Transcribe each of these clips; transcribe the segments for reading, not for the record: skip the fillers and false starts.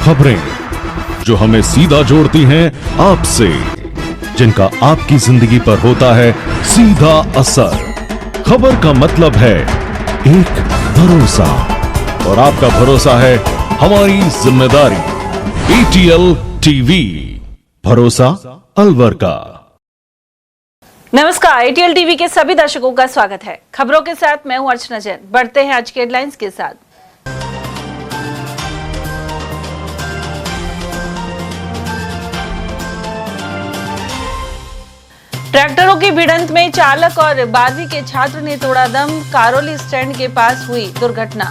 खबरें जो हमें सीधा जोड़ती हैं आपसे, जिनका आपकी जिंदगी पर होता है सीधा असर। खबर का मतलब है एक भरोसा, और आपका भरोसा है हमारी जिम्मेदारी। ATL टीवी, भरोसा अलवर का। नमस्कार, ATL टीवी के सभी दर्शकों का स्वागत है। खबरों के साथ मैं हूं अर्चना जैन। बढ़ते हैं आज के हेडलाइंस के साथ। ट्रैक्टरों की भिड़ंत में चालक और 12वीं के छात्र ने तोड़ा दम। कारोली स्टैंड के पास हुई दुर्घटना।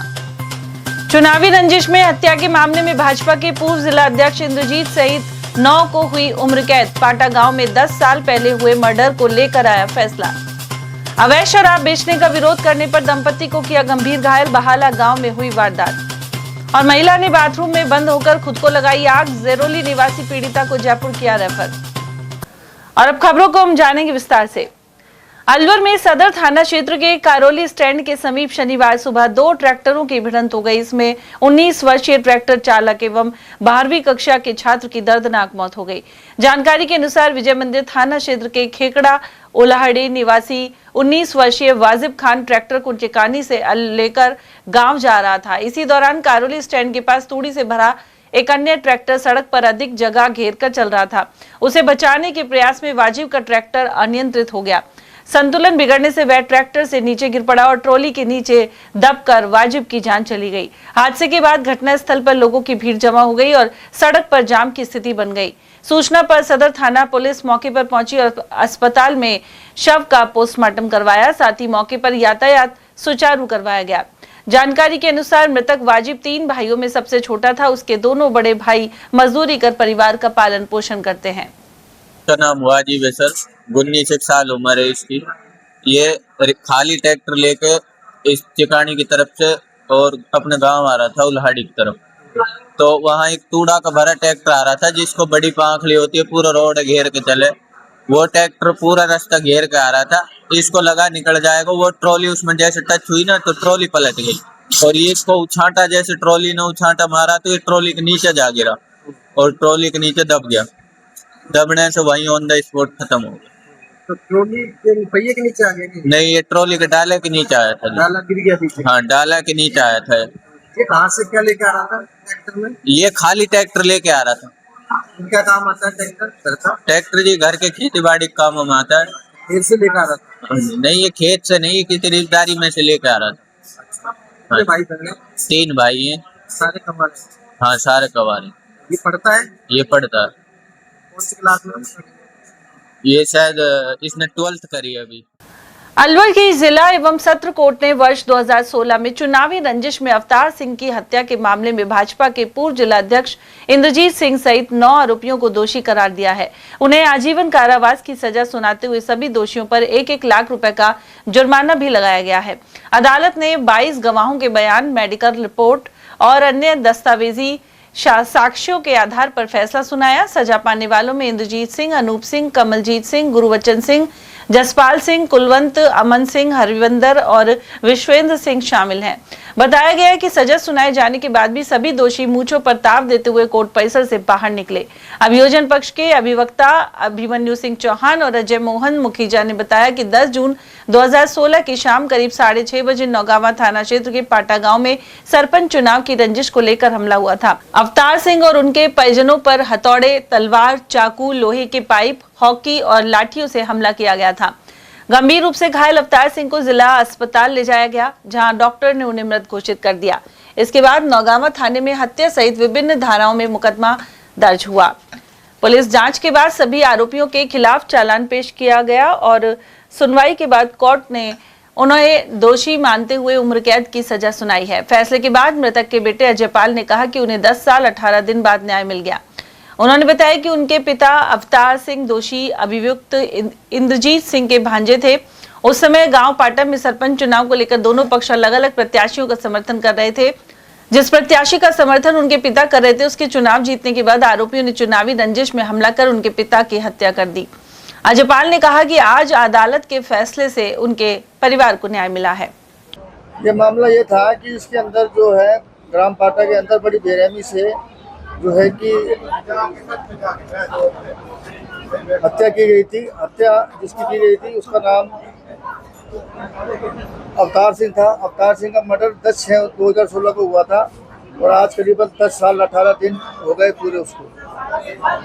चुनावी रंजिश में हत्या के मामले में भाजपा के पूर्व जिला अध्यक्ष इंद्रजीत सहित 9 को हुई उम्र कैद। पाटा गांव में 10 साल पहले हुए मर्डर को लेकर आया फैसला। अवैध शराब बेचने का विरोध करने पर दंपति को किया गंभीर घायल। बहाला गांव में हुई वारदात। और महिला ने बाथरूम में बंद होकर खुद को लगाई आग। जेरोली निवासी पीड़िता को जयपुर किया रेफर। और अब खबरों को हम जानेंगे विस्तार से। अलवर में सदर थाना क्षेत्र के कारोली स्टैंड के समीप शनिवार सुबह 2 ट्रैक्टरों की भिड़ंत हो गई। इसमें 19 वर्षीय ट्रैक्टर चालक एवं 12वीं कक्षा के छात्र की दर्दनाक मौत हो गई। जानकारी के अनुसार विजय मंदिर थाना क्षेत्र के खेकड़ा ओलाहड़ी निवासी 19 वर्षीय वाजिब खान ट्रैक्टर को चिकानी से लेकर गांव जा रहा था। इसी दौरान कारोली स्टैंड के पास तूड़ी से भरा एक अन्य ट्रैक्टर सड़क पर अधिक जगह घेर कर चल रहा था। उसे बचाने के प्रयास में वाजिब का ट्रैक्टर अनियंत्रित हो गया। संतुलन बिगड़ने से वह ट्रैक्टर से नीचे गिर पड़ा और ट्रॉली के नीचे दबकर वाजिब की जान चली गई। हादसे के बाद घटनास्थल पर लोगों की भीड़ जमा हो गई और सड़क पर जाम की स्थिति बन गई। सूचना पर सदर थाना पुलिस मौके पर पहुंची और अस्पताल में शव का पोस्टमार्टम करवाया। साथ ही मौके पर यातायात सुचारू करवाया गया। जानकारी के अनुसार मृतक वाजिब 3 भाइयों में सबसे छोटा था। उसके दोनों बड़े भाई मजदूरी कर परिवार का पालन पोषण करते हैं। का नाम वाजिब है सर, 19 साल उम्र है इसकी। ये खाली ट्रैक्टर लेके इस चिकानी की तरफ से और अपने गांव आ रहा था उल्हाड़ी की तरफ। तो वहाँ एक तूड़ा का भरा ट्रैक्टर आ रहा था जिसको बड़ी पांखली होती है, पूरा रोड घेर के चले। वो ट्रैक्टर पूरा रास्ता घेर के आ रहा था। इसको लगा निकल जाएगा, वो ट्रॉली उसमें जैसे टच हुई ना तो ट्रॉली पलट गई और ये इसको उछाटा, जैसे ट्रॉली ने उछाटा मारा तो ये ट्रॉली के नीचे जा गिरा और ट्रॉली के नीचे दब गया। दबने से वहीं ऑन द स्पॉट खत्म हो गया। तो ट्रॉली के पहिए के नीचे आ गया? नहीं, ये ट्रॉली के डाले के नीचे आया था। डाला गिर गया पीछे? हाँ, डाला के नीचे आया था। ये कहाँ से क्या लेके आ रहा था ट्रैक्टर में? ये खाली ट्रैक्टर लेके आ रहा था। क्या काम आता है ट्रैक्टर का? ट्रैक्टर जी घर के खेती बाड़ी काम में आता है। खेत से लेकर आ रहा था? नहीं, ये खेत से नहीं, किसी रिश्तेदारी में से लेके आ रहा था। हाँ। भाई बहन? 3 भाई हैं। सारे कमारे? हाँ, सारे कवारे। ये पढ़ता है? ये पढ़ता है। कौन सी क्लास में? ये शायद इसने 12th करी है अभी। अलवर की जिला एवं सत्र कोर्ट ने वर्ष 2016 में चुनावी रंजिश में अवतार सिंह की हत्या के मामले में भाजपा के पूर्व जिला अध्यक्ष इंद्रजीत सिंह सहित 9 आरोपियों को दोषी करार दिया है। उन्हें आजीवन कारावास की सजा सुनाते हुए सभी दोषियों पर 1-1 लाख रुपए का जुर्माना भी लगाया गया है। अदालत ने 22 गवाहों के बयान, मेडिकल रिपोर्ट और अन्य दस्तावेजी साक्ष्यों के आधार पर फैसला सुनाया। सजा पाने वालों में इंद्रजीत सिंह, अनूप सिंह, कमलजीत सिंह, गुरुवचन सिंह, जसपाल सिंह, कुलवंत, अमन सिंह, हरविंदर और विश्वेंद्र सिंह शामिल हैं। बताया गया है कि सजा सुनाए जाने के बाद भी सभी दोषी मूंछों पर ताव देते हुए कोर्ट परिसर से बाहर निकले। अभियोजन पक्ष के अभिवक्ता अभिमन्यु सिंह चौहान और अजय मोहन मुखीजा ने बताया कि 10 जून 2016 की शाम करीब 6:30 बजे नौगावा थाना क्षेत्र के पाटा गांव में सरपंच चुनाव की रंजिश को लेकर हमला हुआ था। अवतार सिंह और उनके परिजनों पर हथौड़े, तलवार, चाकू, लोहे के पाइप, हॉकी और लाठियों से हमला किया गया था। गंभीर रूप से घायल अवतार सिंह को जिला अस्पताल ले जाया गया, जहां डॉक्टर ने उन्हें मृत घोषित कर दिया। इसके बाद नौगावा थाने में हत्या सहित विभिन्न धाराओं में मुकदमा दर्ज हुआ। पुलिस जांच के बाद सभी आरोपियों के खिलाफ चालान पेश किया गया और सुनवाई के बाद कोर्ट ने उन्हें दोषी मानते हुए उम्र कैद की सजा सुनाई है। फैसले के बाद मृतक के बेटे अजयपाल ने कहा कि उन्हें 10 साल 18 दिन बाद न्याय मिल गया। उन्होंने बताया कि उनके पिता अवतार सिंह दोषी अभियुक्त इंद्रजीत सिंह के भांजे थे। उस समय गांव पाटा में सरपंच चुनाव को लेकर दोनों पक्ष अलग अलग प्रत्याशियों का समर्थन कर रहे थे। जिस प्रत्याशी का समर्थन उनके पिता कर रहे थे, उसके चुनाव जीतने के बाद आरोपियों ने चुनावी रंजिश में हमला कर उनके पिता की हत्या कर दी। अजयपाल ने कहा कि आज अदालत के फैसले से उनके परिवार को न्याय मिला है। ये मामला ये था कि इसके अंदर जो है ग्राम पाटा के अंदर बड़ी बेरहमी से जो है कि हत्या की गई थी। हत्या जिसकी की गई थी उसका नाम अवतार सिंह था। अवतार सिंह का मर्डर 10/6/2016 को हुआ था और आज करीबन 10 साल 18 दिन हो गए पूरे उसको।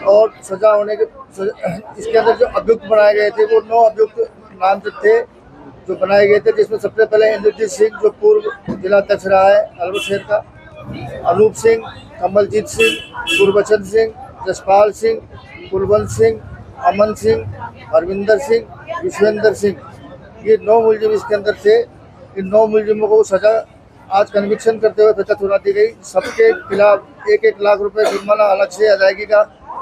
और सजा होने के इसके अंदर जो अभियुक्त बनाए गए थे वो 9 अभियुक्त नामजद थे जो बनाए गए थे, जिसमें सबसे पहले इंद्रजीत सिंह जो पूर्व जिला अध्यक्ष रहा है अलवर शहर का, अनूप सिंह, कमलजीत सिंह, गुरबचन सिंह, जसपाल सिंह, कुलवंत सिंह, अमन सिंह, हरविंदर सिंह, विश्वेंद्र सिंह, ये 9 मुलजिम इसके अंदर थे। इन 9 मुलजिमों को सजा आज कन्विक्शन करते हुए सजा सुना दी गई। सबके खिलाफ 1-1 लाख रुपए जुर्माना अलग से अदायगी का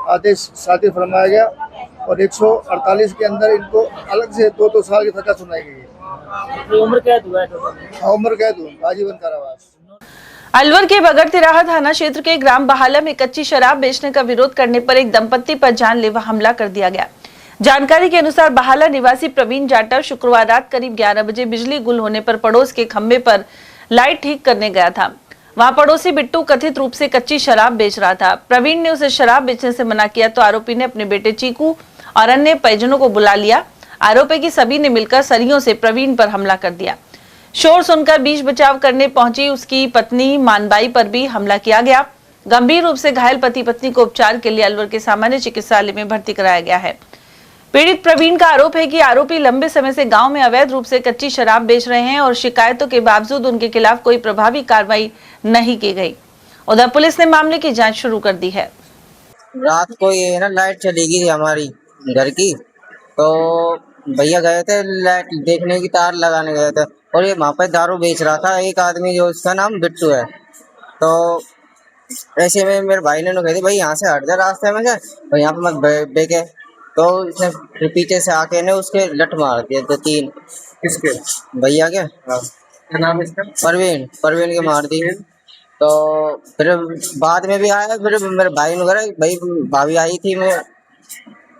आदेश सादिर फरमाया गया और 148 के अंदर इनको अलग से 2-2 साल की सजा सुनाई गई है। उम्र कैद हुआ है? उम्र कैद हुआ, आजीवन कारावास। अलवर के बगर तिराहा थाना क्षेत्र के ग्राम बहाला में कच्ची शराब बेचने का विरोध करने पर एक दंपत्ति पर जानलेवा हमला कर दिया गया। जानकारी के अनुसार बहाला निवासी प्रवीण जाटव शुक्रवार रात करीब 11 बजे बिजली गुल होने पर पड़ोस के खंभे पर लाइट ठीक करने गया था। वहां पड़ोसी बिट्टू कथित रूप से कच्ची शराब बेच रहा था। प्रवीण ने उसे शराब बेचने से मना किया तो आरोपी ने अपने बेटे चीकू और अन्य परिजनों को बुला लिया। आरोप है कि सभी ने मिलकर सरियों से प्रवीण पर हमला कर दिया। शोर सुनकर बीच बचाव करने पहुंची उसकी पत्नी मानबाई पर भी हमला किया गया। गंभीर रूप से घायल पति पत्नी को उपचार के लिए अलवर के सामान्य चिकित्सालय में भर्ती कराया गया है। पीड़ित प्रवीण का आरोप है कि आरोपी लंबे समय से गांव में अवैध रूप से कच्ची शराब बेच रहे हैं और शिकायतों के बावजूद उनके खिलाफ कोई प्रभावी कार्रवाई नहीं की गई। उधर पुलिस ने मामले की जांच शुरू कर दी है। रात को ये ना लाइट चली गई हमारी घर की, तो भैया गए थे लाइट देखने की, तार लगाने गए थे और ये वहाँ पे दारू बेच रहा था एक आदमी जो उसका नाम बिट्टू है। तो ऐसे में मेरे भाई ने कहा भाई यहाँ से हट जा रास्ते में से और यहाँ पे मत बेके, तो इसने फिर पीछे से आके ने उसके लठ मार दिया 2-3। किसके? भैया के। क्या नाम इसका? परवीन के मार दी। तो फिर बाद में भी आया, फिर मेरे भाई ने कहा भाई भाभी आई थी मैं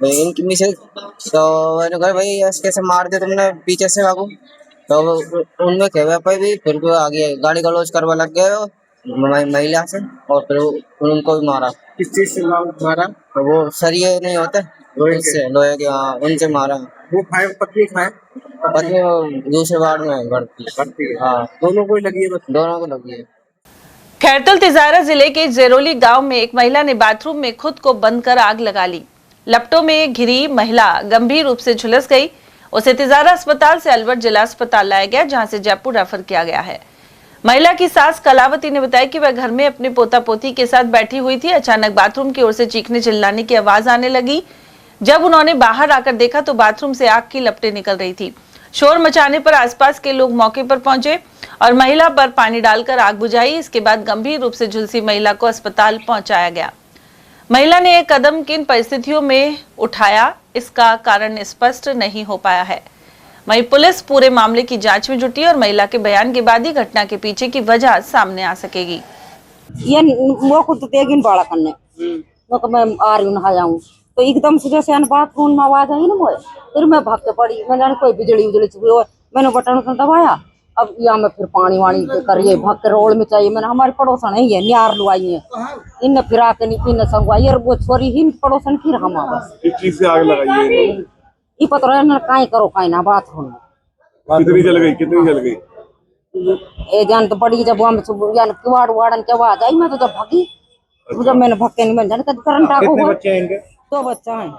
इनकी मिसेज, तो मैंने कहा भाई ऐसे कैसे मार दिया तुमने पीछे से बाबू। तो उनमें कह पाई भी फिर वो आगे गाड़ी गलौज करवा लग गए महिला से और फिर उनको भी मारा। किस चीज से मारा? वो सरिये नहीं होते लोहे के, हाँ उनसे मारा। वो खाए पत्नी खाए? पत्नी वो दूसरे वार्ड में भर्ती। हाँ दोनों को लगी है? दोनों को लगी है। खैरतल तिजारा जिले के जेरोली गांव में एक महिला ने बाथरूम में खुद को बंद कर आग लगा ली। लपटों में घिरी महिला गंभीर रूप से झुलस गई। उसे तिजारा अस्पताल से अलवर जिला अस्पताल लाया गया, जहां से जयपुर रेफर किया गया है। महिला की सास कलावती ने बताया कि वह घर में अपने पोता पोती के साथ बैठी हुई थी। अचानक बाथरूम की ओर से चीखने चिल्लाने की आवाज आने लगी। जब उन्होंने बाहर आकर देखा तो बाथरूम से आग की लपटें निकल रही थी। शोर मचाने पर आसपास के लोग मौके पर पहुंचे और महिला पर पानी डालकर आग बुझाई। इसके बाद गंभीर रूप से झुलसी महिला को अस्पताल पहुंचाया गया। महिला ने एक कदम किन परिस्थितियों में उठाया, इसका कारण स्पष्ट नहीं हो पाया है। वहीं पुलिस पूरे मामले की जांच में जुटी और महिला के बयान के बाद ही घटना के पीछे की वजह सामने आ सकेगी। ये वो खुद देगिन बाड़ा करने तो मैं आ रही हूँ नहा जाऊँ तो एकदम से जैसे बाथरूम में आवाज आई ना वो, फिर मैं भाग के पड़ी। मैंने कोई बिजली मैंने बटन दबाया। अब यहाँ में फिर पानी वाणी करिए भाग के रोड में चाहिए। मैंने हमारी पड़ोसन है न्यार लुआई है इन फिरा के इन संगवाई और वो छोरी ही पड़ोसन फिर हम बस चीज से आग लगाई है। ये पता ना काई करो काई ना बाथरूम में कितनी जल गई? कितनी जल गई? ए जान तो बड़ी जब हम किवाड़ वाड़न के आवाज आई मैं तो जब भागी, जब मैंने भक्के नहीं बन जाने करंट आगो हुआ। 2 बच्चा है।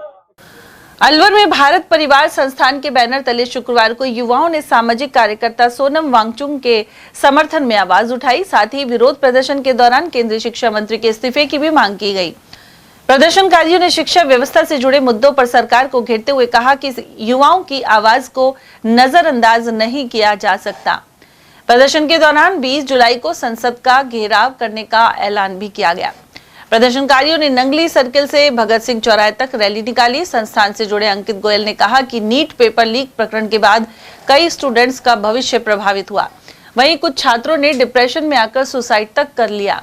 अलवर में भारत परिवार संस्थान के बैनर तले शुक्रवार को युवाओं ने सामाजिक कार्यकर्ता सोनम वांगचुक के समर्थन में आवाज उठाई। साथ ही विरोध प्रदर्शन के दौरान केंद्रीय शिक्षा मंत्री के इस्तीफे की भी मांग की गई। प्रदर्शनकारियों ने शिक्षा व्यवस्था से जुड़े मुद्दों पर सरकार को घेरते हुए कहा कि युवाओं की आवाज को नजरअंदाज नहीं किया जा सकता। प्रदर्शन के दौरान 20 जुलाई को संसद का घेराव करने का ऐलान भी किया गया। प्रदर्शनकारियों ने नंगली सर्किल से भगत सिंह चौराहे तक रैली निकाली। संस्थान से जुड़े अंकित गोयल ने कहा कि नीट पेपर लीक प्रकरण के बाद कई स्टूडेंट्स का भविष्य प्रभावित हुआ। वहीं कुछ छात्रों ने डिप्रेशन में आकर सुसाइड तक कर लिया।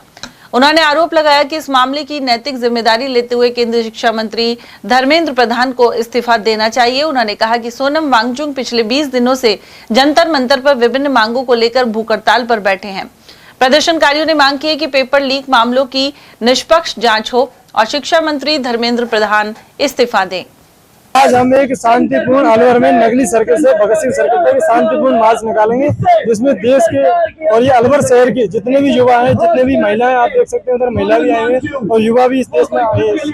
उन्होंने आरोप लगाया कि इस मामले की नैतिक जिम्मेदारी लेते हुए केंद्रीय शिक्षा मंत्री धर्मेंद्र प्रधान को इस्तीफा देना चाहिए। उन्होंने कहा कि सोनम वांगचुक पिछले 20 दिनों से जंतर मंतर पर विभिन्न मांगों को लेकर भूख हड़ताल पर बैठे हैं। प्रदर्शनकारियों ने मांग की है कि पेपर लीक मामलों की निष्पक्ष जांच हो और शिक्षा मंत्री धर्मेंद्र प्रधान इस्तीफा दें। आज हम एक शांतिपूर्ण अलवर में नगली सर्कल से भगत सिंह सर्कल तक शांतिपूर्ण मार्च निकालेंगे, जिसमें देश के और ये अलवर शहर के जितने भी युवा हैं, जितने भी महिलाएं, आप देख सकते हैं उधर महिला भी आए हुए हैं और युवा भी इस देश में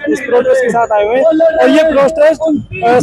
इस प्रोटेस्ट के साथ आए हुए हैं। और ये प्रोटेस्ट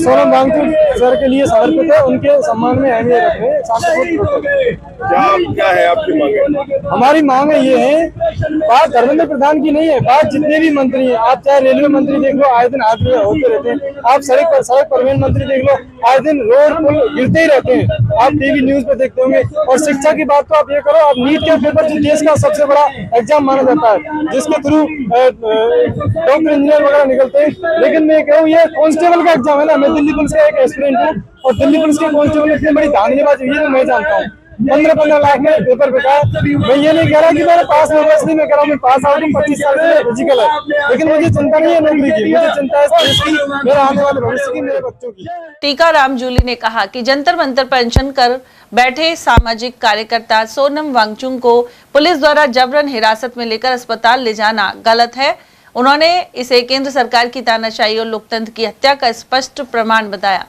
सोनम वांगचुक सर के लिए समर्पित है, उनके सम्मान में अहमियत रखते हैं। शांतिपूर्ण क्या है आपकी मांग? हमारी मांग ये है, बात धर्मेंद्र प्रधान की नहीं है, बात जितने भी मंत्री हैं, आप चाहे रेलवे मंत्री देख लो, आए दिन हादसे होते रहते हैं, आप सड़क परिवहन मंत्री देख लो, आए दिन रोड पुल गिरते ही रहते हैं, आप टीवी न्यूज पे देखते होंगे। और शिक्षा की बात तो आप ये करो, आप नीट के पेपर जो देश का सबसे बड़ा एग्जाम माना जाता है, जिसके थ्रू डॉक्टर इंजीनियर वगैरह निकलते हैं, लेकिन मैं कहूँ ये कांस्टेबल का एग्जाम है ना। मैं दिल्ली पुलिस का एक एस्पिरेंट हूँ और दिल्ली पुलिस के कांस्टेबल इतनी बड़ी धांधलीबाजी हुई है, मैं जानता हूँ। 15-15 लाख में पेपर बिका। मैं ये नहीं कह रहा कि मैंने पास नंबर, इसलिए मैं कह रहा हूँ मैं पास आउट हूँ, 25 साल से फिजिकल है, लेकिन मुझे चिंता नहीं है नौकरी की, मुझे चिंता है देश की, मेरे आने वाले भविष्य की, मेरे बच्चों की। टीकाराम जूली ने कहा कि जंतर मंतर पर अनशन कर बैठे सामाजिक कार्यकर्ता सोनम वांगचुक को पुलिस द्वारा जबरन हिरासत में लेकर अस्पताल ले जाना गलत है। उन्होंने इसे केंद्र सरकार की तानाशाही और लोकतंत्र की हत्या का स्पष्ट प्रमाण बताया।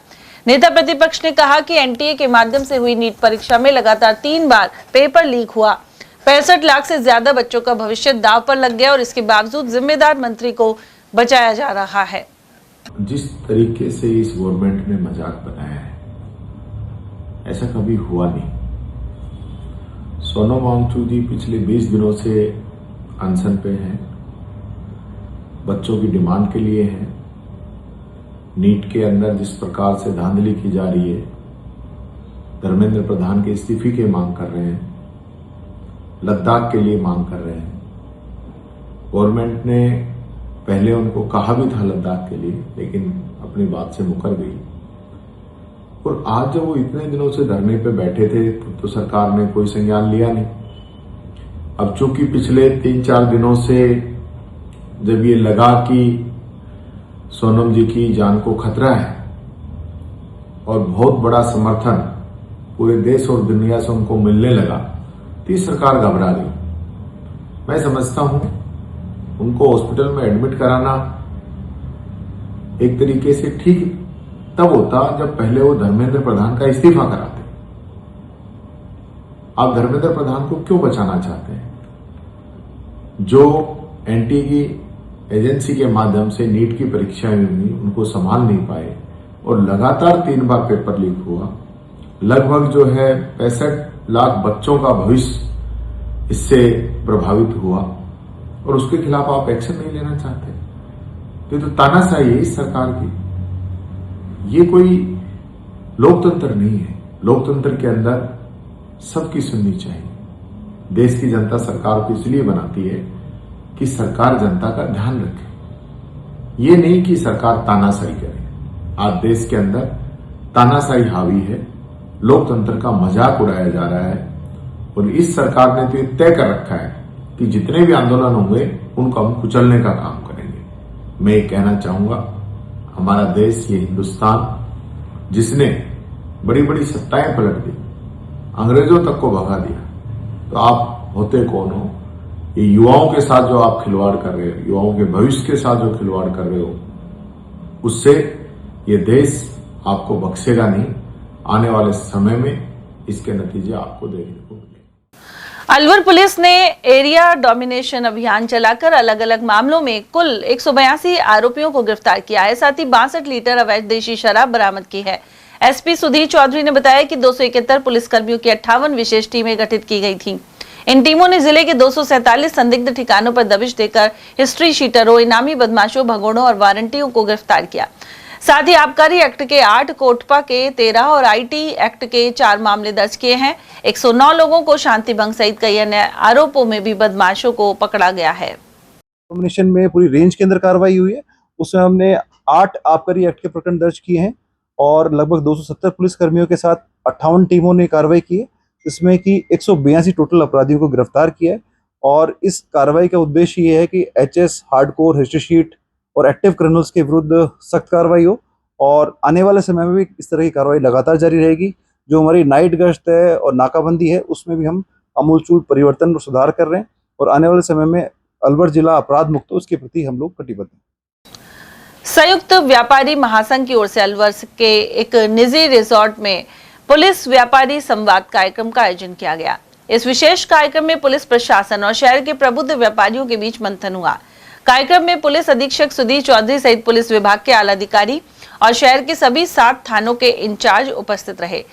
नेता प्रतिपक्ष ने कहा कि एनटीए के माध्यम से हुई नीट परीक्षा में लगातार 3 बार पेपर लीक हुआ, 65 लाख से ज्यादा बच्चों का भविष्य दांव पर लग गया और इसके बावजूद जिम्मेदार मंत्री को बचाया जा रहा है। जिस तरीके से इस गवर्नमेंट ने मजाक बनाया है, ऐसा कभी हुआ नहीं। सोनम वांगचुक जी पिछले 20 दिनों से अनशन पे हैं, बच्चों की डिमांड के लिए हैं। नीट के अंदर जिस प्रकार से धांधली की जा रही है, धर्मेंद्र प्रधान के इस्तीफे की मांग कर रहे हैं, लद्दाख के लिए मांग कर रहे हैं। गवर्नमेंट ने पहले उनको कहा भी था लद्दाख के लिए, लेकिन अपनी बात से मुकर गई। और आज जब वो इतने दिनों से धरने पे बैठे थे तो सरकार ने कोई संज्ञान लिया नहीं। अब चूंकि पिछले 3-4 दिनों से जब ये लगा कि सोनम जी की जान को खतरा है और बहुत बड़ा समर्थन पूरे देश और दुनिया से उनको मिलने लगा, तो सरकार घबरा गई। मैं समझता हूं उनको हॉस्पिटल में एडमिट कराना एक तरीके से ठीक तब होता जब पहले वो धर्मेंद्र प्रधान का इस्तीफा कराते। आप धर्मेंद्र प्रधान को क्यों बचाना चाहते हैं? जो एनटी की एजेंसी के माध्यम से नीट की परीक्षाएं हुई, उनको संभाल नहीं पाए और लगातार 3 बार पेपर लीक हुआ। लगभग जो है 65 लाख बच्चों का भविष्य इससे प्रभावित हुआ और उसके खिलाफ आप एक्शन नहीं लेना चाहते। तो तानाशाही है इस सरकार की। ये कोई लोकतंत्र नहीं है। लोकतंत्र के अंदर सबकी सुननी चाहिए। देश की जनता सरकार को इसलिए बनाती है कि सरकार जनता का ध्यान रखे, ये नहीं कि सरकार तानाशाही करे। आज देश के अंदर तानाशाही हावी है, लोकतंत्र का मजाक उड़ाया जा रहा है और इस सरकार ने तो ये तय कर रखा है कि जितने भी आंदोलन होंगे उनको हम कुचलने का काम करेंगे। मैं ये कहना चाहूंगा, हमारा देश, ये हिंदुस्तान जिसने बड़ी बड़ी सत्ताएं पलट दी, अंग्रेजों तक को भगा दिया, तो आप होते कौन हो? ये युवाओं के साथ जो आप खिलवाड़ कर रहे हो, युवाओं के भविष्य के साथ जो खिलवाड़ कर रहे हो, उससे ये देश आपको बख्शेगा नहीं। आने वाले समय में इसके नतीजे आपको देखने को मिलेंगे। अलवर पुलिस ने एरिया डोमिनेशन अभियान चलाकर अलग अलग मामलों में कुल 182 आरोपियों को गिरफ्तार किया है। साथ ही 62 लीटर अवैध देशी शराब बरामद की है। एसपी सुधीर चौधरी ने बताया कि 271 पुलिसकर्मियों की 58 विशेष टीमें गठित की गई थी। इन टीमों ने जिले के 247 संदिग्ध ठिकानों पर दबिश देकर हिस्ट्री शीटरों, इनामी बदमाशों, भगोड़ों और वारंटियों को गिरफ्तार किया। साथ ही आबकारी एक्ट के 8, कोटपा के 13 और आईटी एक्ट के 4 मामले दर्ज किए हैं। 109 लोगों को शांति भंग सहित कई अन्य आरोपों में भी बदमाशों को पकड़ा गया है। डोमिनेशन में पूरी रेंज के अंदर कार्रवाई हुई है, उसमें हमने 8 आबकारी एक्ट के प्रकरण दर्ज किए हैं और लगभग 270 पुलिस कर्मियों के साथ 58 टीमों ने कार्रवाई की है, जिसमें कि 182 टोटल अपराधियों को गिरफ्तार किया है। और इस कार्रवाई का उद्देश्य ये है कि एचएस, हार्डकोर, हिस्ट्री शीट और एक्टिव क्रिमिनल्स के विरुद्ध सख्त कार्रवाई हो और आने वाले समय में भी इस तरह की कार्रवाई लगातार जारी रहेगी। जो हमारी नाइट गश्त है और नाकाबंदी है, उसमें भी हम आमूलचूल परिवर्तन और सुधार कर रहे हैं और आने वाले समय में अलवर जिला अपराध मुक्त हो, उसके प्रति हम लोग कटिबद्ध हैं। संयुक्त व्यापारी महासंघ की ओर से अलवर के एक निजी रिसोर्ट में पुलिस व्यापारी संवाद कार्यक्रम का आयोजन किया गया। इस विशेष कार्यक्रम में पुलिस प्रशासन और शहर के प्रबुद्ध व्यापारियों के बीच मंथन हुआ। कार्यक्रम में पुलिस अधीक्षक सुधीर चौधरी सहित पुलिस विभाग के आला अधिकारी और शहर के सभी 7 थानों के इंचार्ज उपस्थित रहे।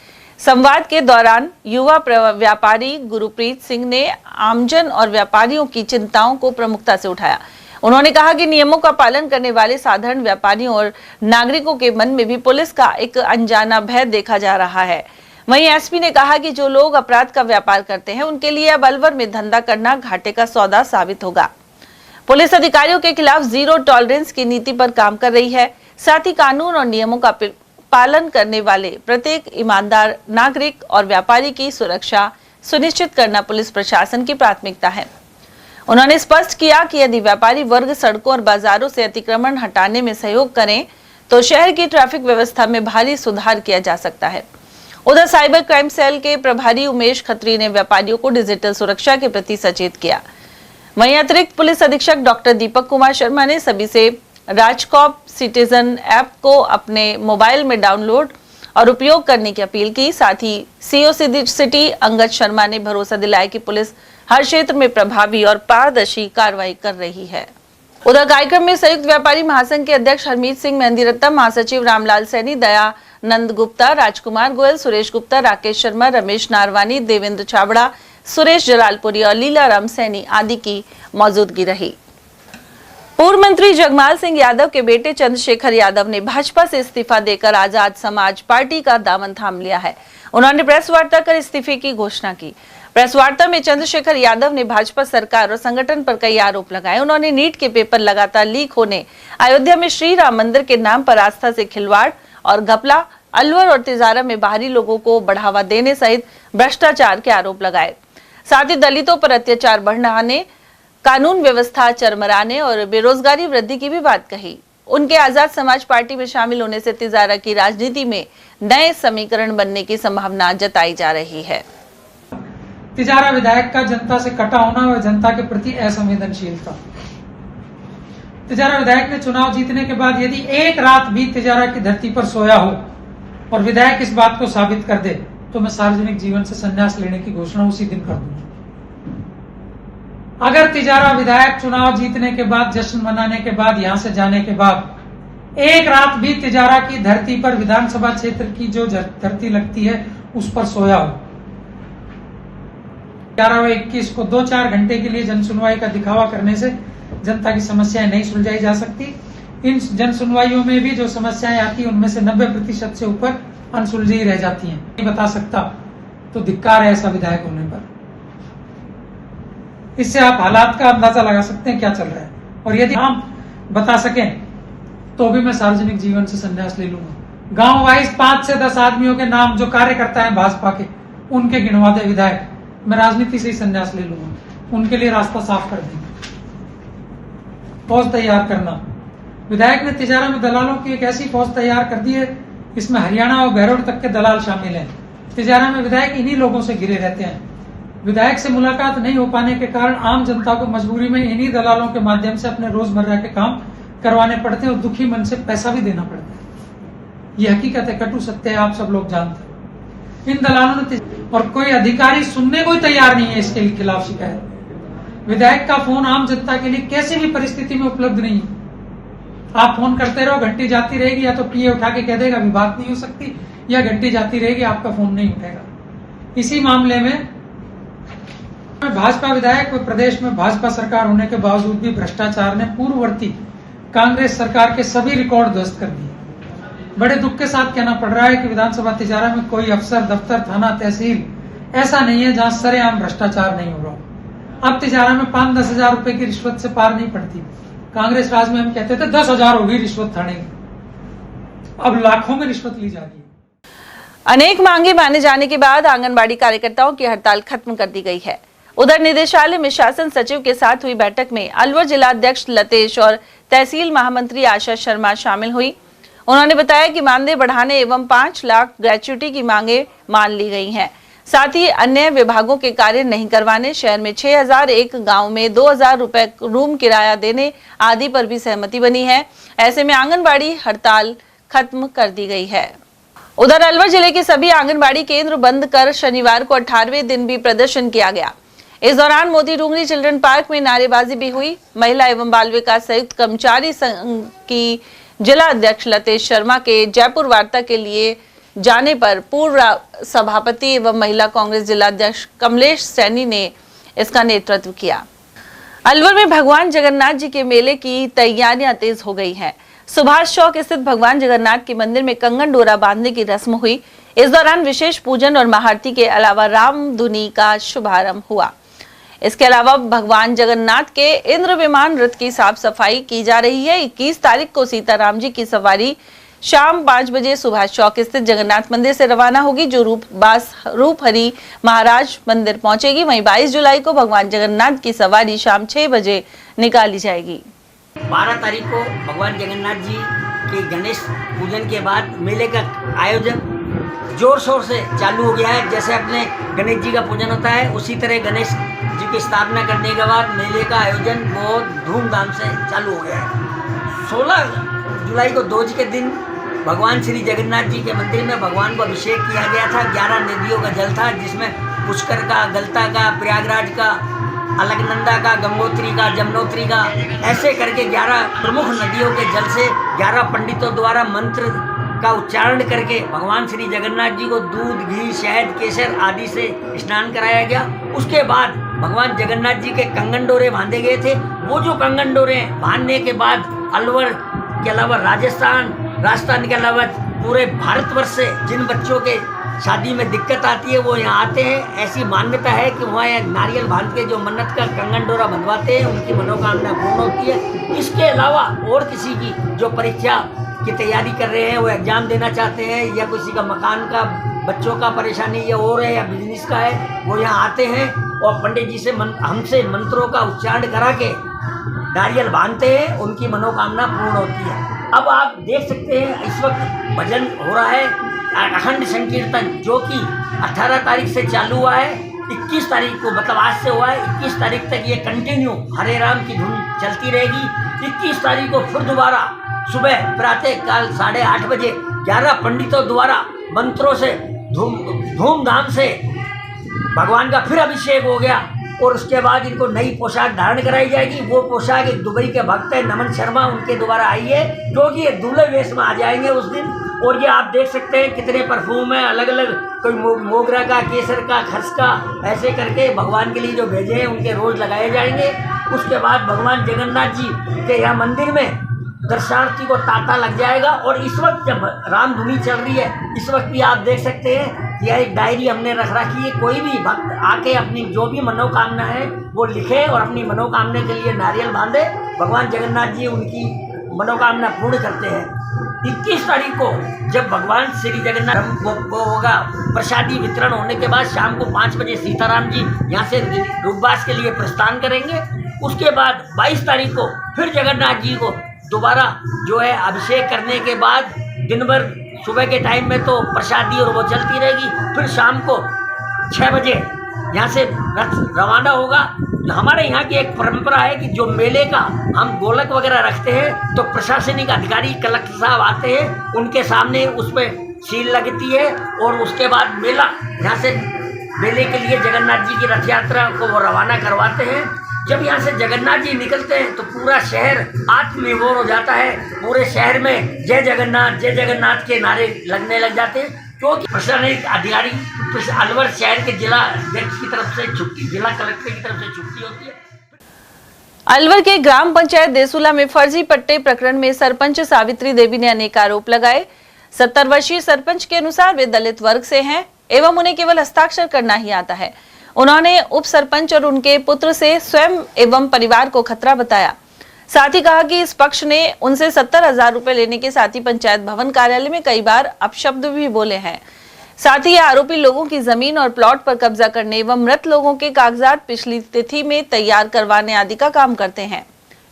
संवाद के दौरान युवा व्यापारी गुरप्रीत सिंह ने आमजन और व्यापारियों की चिंताओं को प्रमुखता से उठाया। उन्होंने कहा कि नियमों का पालन करने वाले साधारण व्यापारियों और नागरिकों के मन में भी पुलिस का एक अनजाना भय देखा जा रहा है। वहीं एसपी ने कहा कि जो लोग अपराध का व्यापार करते हैं उनके लिए अब अलवर में धंधा करना घाटे का सौदा साबित होगा। पुलिस अधिकारियों के खिलाफ जीरो टॉलरेंस की नीति पर काम कर रही है। साथ ही कानून और नियमों का पालन करने वाले प्रत्येक ईमानदार नागरिक और व्यापारी की सुरक्षा सुनिश्चित करना पुलिस प्रशासन की प्राथमिकता है। उन्होंने स्पष्ट किया कि यदि व्यापारी वर्ग सड़कों और बाजारों से अतिक्रमण हटाने में सहयोग करें तो शहर की ट्रैफिक व्यवस्था में भारी सुधार किया जा सकता है। उधर साइबर क्राइम सेल के प्रभारी उमेश खत्री ने व्यापारियों को डिजिटल सुरक्षा के प्रति सचेत किया। वहीं अतिरिक्त पुलिस अधीक्षक डॉक्टर दीपक कुमार शर्मा ने सभी से राजकॉप सिटीजन ऐप को अपने मोबाइल में डाउनलोड और उपयोग करने की अपील की। साथ ही सीओ सिटी अंगद शर्मा ने भरोसा दिलाया कि पुलिस हर क्षेत्र में प्रभावी और पारदर्शी कार्रवाई कर रही है। उधर कार्यक्रम में संयुक्त व्यापारी महासंघ के अध्यक्ष हरमीत सिंह मेहंदी रत्तम, महासचिव रामलाल सैनी, दयानंद गुप्ता, राजकुमार गोयल, सुरेश गुप्ता, राकेश शर्मा, रमेश नारवानी, देवेंद्र छाबड़ा, सुरेश जलालपुरी और लीलाराम सैनी आदि की मौजूदगी रही। पूर्व मंत्री जगमाल सिंह यादव के बेटे चंद्रशेखर यादव ने भाजपा से इस्तीफा देकर आजाद समाज पार्टी का दामन थाम लिया है। उन्होंने प्रेस वार्ता कर इस्तीफे की घोषणा की। प्रेस वार्ता में चंद्रशेखर यादव ने भाजपा सरकार और संगठन पर कई आरोप लगाए। उन्होंने नीट के पेपर लगातार लीक होने, अयोध्या में श्री राम मंदिर के नाम पर आस्था से खिलवाड़ और घपला, अलवर और तिजारा में बाहरी लोगों को बढ़ावा देने सहित भ्रष्टाचार के आरोप लगाए। साथ ही दलितों पर अत्याचार बढ़ाने, कानून व्यवस्था चरमराने और बेरोजगारी वृद्धि की भी बात कही। उनके आजाद समाज पार्टी में शामिल होने से तिजारा की राजनीति में नए समीकरण बनने की संभावना जताई जा रही है। तिजारा विधायक का जनता से कटा होना व जनता के प्रति असंवेदनशीलता। तिजारा विधायक ने चुनाव जीतने के बाद यदि एक रात भी तिजारा की धरती पर सोया हो और विधायक इस बात को साबित कर दे तो मैं सार्वजनिक जीवन से संन्यास लेने की घोषणा उसी दिन कर दूंगा। अगर तिजारा विधायक चुनाव जीतने के बाद, जश्न मनाने के बाद, यहां से जाने के बाद एक रात भी तिजारा की धरती पर, विधानसभा क्षेत्र की जो धरती लगती है उस पर सोया हो, 11/21 को 2-4 घंटे के लिए जनसुनवाई का दिखावा करने से जनता की समस्याएं नहीं सुलझाई जा सकती। इन जनसुनवाइयों में भी जो समस्याएं आती उनमें से 90% से ऊपर अनसुलझी रह जाती हैं। नहीं बता सकता तो धिक्कार है ऐसा विधायक होने पर। इससे आप हालात का अंदाजा लगा सकते हैं क्या चल रहा है। और यदि हम बता सकें तो भी मैं सार्वजनिक जीवन से संन्यास ले लूंगा। गांव वाइज 5 से 10 आदमियों के नाम जो कार्यकर्ता हैं भाजपा के, उनके गिनवा दे विधायक, मैं राजनीति से ही संन्यास ले लूंगा। उनके लिए रास्ता साफ कर देंगे। फौज तैयार करना, विधायक ने तिजारा में दलालों की एक ऐसी फौज तैयार कर दी है, इसमें हरियाणा और बहरोड तक के दलाल शामिल हैं। तिजारा में विधायक इन्हीं लोगों से घिरे रहते हैं। विधायक से मुलाकात नहीं हो पाने के कारण आम जनता को मजबूरी में इन्हीं दलालों के माध्यम से अपने रोजमर्रा के काम करवाने पड़ते हैं और दुखी मन से पैसा भी देना पड़ता है। ये हकीकत है, कटु सत्य है, आप सब लोग जानते हैं। इन दलालों ने और कोई अधिकारी सुनने को ही तैयार नहीं है इसके खिलाफ शिकायत। विधायक का फोन आम जनता के लिए किसी भी परिस्थिति में उपलब्ध नहीं है। आप फोन करते रहो, घंटी जाती रहेगी, या तो पीए उठा के कह देगा अभी बात नहीं हो सकती, या घंटी जाती रहेगी, आपका फोन नहीं उठेगा। इसी मामले में भाजपा विधायक व प्रदेश में भाजपा सरकार होने के बावजूद भी भ्रष्टाचार ने पूर्ववर्ती कांग्रेस सरकार के सभी रिकॉर्ड ध्वस्त कर दिए। बड़े दुख के साथ कहना पड़ रहा है कि विधानसभा तिजारा में कोई अफसर, दफ्तर, थाना, तहसील ऐसा नहीं है जहां सरेआम भ्रष्टाचार नहीं हो रहा। अब तिजारा में 5-10 हजार रुपए की रिश्वत से पार नहीं पड़ती। कांग्रेस राज में हम कहते थे 10,000 होगी रिश्वत थाने की, अब लाखों में रिश्वत ली जा रही है। अनेक मांगे माने जाने के बाद आंगनबाड़ी कार्यकर्ताओं की हड़ताल खत्म कर दी गई है। उधर निदेशालय में शासन सचिव के साथ हुई बैठक में अलवर जिला अध्यक्ष लतेश और तहसील महामंत्री आशा शर्मा शामिल हुई। उन्होंने बताया कि मानदेय बढ़ाने एवं 5 लाख ग्रेच्युटी की मांगे मान ली गई हैं। साथ ही अन्य विभागों के कार्य नहीं करवाने, शहर में 6001 गांव में 2000 रुपए रूम किराया देने आदि पर भी सहमति बनी है। ऐसे में आंगनबाड़ी हड़ताल खत्म कर दी गई है। उधर अलवर जिले के सभी आंगनबाड़ी केंद्र बंद कर शनिवार को 18वें दिन भी प्रदर्शन किया गया। इस दौरान मोती डूंगरी चिल्ड्रन पार्क में नारेबाजी भी हुई। महिला एवं बाल विकास संयुक्त कर्मचारी संघ की जिला अध्यक्ष लतेश शर्मा के जयपुर वार्ता के लिए जाने पर पूर्व सभापति एवं महिला कांग्रेस जिला अध्यक्ष कमलेश सैनी ने इसका नेतृत्व किया। अलवर में भगवान जगन्नाथ जी के मेले की तैयारियां तेज हो गई हैं। सुभाष चौक स्थित भगवान जगन्नाथ के मंदिर में कंगन डोरा बांधने की रस्म हुई। इस दौरान विशेष पूजन और महाआरती के अलावा राम धुनी का शुभारंभ हुआ। इसके अलावा भगवान जगन्नाथ के इंद्र विमान रथ की साफ सफाई की जा रही है। 21 तारीख को सीताराम जी की सवारी शाम 5 बजे सुभाष चौक स्थित जगन्नाथ मंदिर से रवाना होगी, जो रूपहरी महाराज मंदिर पहुंचेगी। वहीं 22 जुलाई को भगवान जगन्नाथ की सवारी शाम 6 बजे निकाली जाएगी। 12 तारीख को भगवान जगन्नाथ जी के गणेश पूजन के बाद मेले का आयोजन जोर शोर से चालू हो गया है। जैसे अपने गणेश जी का पूजन होता है, उसी तरह गणेश जी की स्थापना करने के बाद मेले का आयोजन बहुत धूमधाम से चालू हो गया है। 16 जुलाई को दोज के दिन भगवान श्री जगन्नाथ जी के मंदिर में भगवान को अभिषेक किया गया था। 11 नदियों का जल था, जिसमें पुष्कर का, गलता का, प्रयागराज का, अलकनंदा का, गंगोत्री का, जमुनोत्री का, ऐसे करके 11 प्रमुख नदियों के जल से 11 पंडितों द्वारा मंत्र का उच्चारण करके भगवान श्री जगन्नाथ जी को दूध, घी, शहद, केसर आदि से स्नान कराया गया। उसके बाद भगवान जगन्नाथ जी के कंगन डोरे बांधे गए थे। वो जो कंगन डोरे बांधने के बाद अलवर के अलावा राजस्थान के अलावा पूरे भारतवर्ष से जिन बच्चों के शादी में दिक्कत आती है वो यहाँ आते हैं। ऐसी मान्यता है कि वहाँ नारियल बांध के जो मन्नत का कंगन डोरा बंधवाते हैं, उनकी मनोकामना पूर्ण होती है। इसके अलावा और किसी की जो परीक्षा की तैयारी कर रहे हैं, वो एग्जाम देना चाहते हैं, या किसी का मकान का, बच्चों का परेशानी या और है या बिजनेस का है, वो यहाँ आते हैं और पंडित जी से हमसे मंत्रों का उच्चारण करा के नारियल बांधते हैं, उनकी मनोकामना पूर्ण होती है। अब आप देख सकते हैं इस वक्त भजन हो रहा है, अखंड संकीर्तन, जो कि 18 तारीख से चालू हुआ है। 21 तारीख को मतलब आज से हुआ है, 21 तारीख तक ये कंटिन्यू हरे राम की धुन चलती रहेगी। 21 तारीख को फिर दोबारा सुबह प्रातः काल 8:30 बजे 11 पंडितों द्वारा मंत्रों से धूमधाम से भगवान का फिर अभिषेक हो गया और उसके बाद इनको नई पोशाक धारण कराई जाएगी। वो पोशाक एक दुबई के भक्त है नमन शर्मा, उनके द्वारा आई है, जो कि ये दूल्हे वेश में आ जाएंगे उस दिन। और ये आप देख सकते हैं कितने परफ्यूम है अलग अलग, कोई मोगरा का, केसर का, खस का, ऐसे करके भगवान के लिए जो भेजे हैं उनके रोज लगाए जाएंगे। उसके बाद भगवान जगन्नाथ जी के यहाँ मंदिर में दर्शनार्थी को तांता लग जाएगा। और इस वक्त जब रामधुनी चल रही है, इस वक्त भी आप देख सकते हैं यह एक डायरी हमने रख रखी है। कोई भी भक्त आके अपनी जो भी मनोकामना है वो लिखे और अपनी मनोकामना के लिए नारियल बांधे। भगवान जगन्नाथ जी उनकी मनोकामना पूर्ण करते हैं। 21 तारीख को जब भगवान श्री जगन्नाथ वो होगा, प्रसादी वितरण होने के बाद शाम को 5 बजे सीताराम जी यहाँ से रूपवास के लिए प्रस्थान करेंगे। उसके बाद 22 तारीख को फिर जगन्नाथ जी को दोबारा जो है अभिषेक करने के बाद दिन भर सुबह के टाइम में तो प्रसादी और वो चलती रहेगी। फिर शाम को 6 बजे यहाँ से रथ रवाना होगा। हमारे यहाँ की एक परंपरा है कि जो मेले का हम गोलक वगैरह रखते हैं तो प्रशासनिक अधिकारी कलेक्टर साहब आते हैं, उनके सामने उस पर सील लगती है और उसके बाद मेला यहाँ से मेले के लिए जगन्नाथ जी की रथ यात्रा को वो रवाना करवाते हैं। जब यहाँ से जगन्नाथ जी निकलते हैं तो पूरा शहर आत्मनिर्भर हो जाता है। पूरे शहर में जय जगन्नाथ के नारे लगने लग जाते हैं, क्योंकि प्रशासनिक अधिकारी अलवर शहर के जिला अध्यक्ष की तरफ से छुट्टी, जिला कलेक्टर की तरफ से छुट्टी होती है। अलवर के ग्राम पंचायत देसुला में फर्जी पट्टे प्रकरण में सरपंच सावित्री देवी ने अनेक आरोप लगाए। 70 वर्षीय सरपंच के अनुसार वे दलित वर्ग से हैं एवं उन्हें केवल हस्ताक्षर करना ही आता है। उन्होंने उप सरपंच और उनके पुत्र से स्वयं एवं परिवार को खतरा बताया। साथ ही कहा कि इस पक्ष ने उनसे 70,000 रुपए लेने के साथ ही पंचायत भवन कार्यालय में कई बार अपशब्द भी बोले हैं। साथ ही आरोपी लोगों की जमीन और प्लॉट पर कब्जा करने एवं मृत लोगों के कागजात पिछली तिथि में तैयार करवाने आदि का काम करते हैं।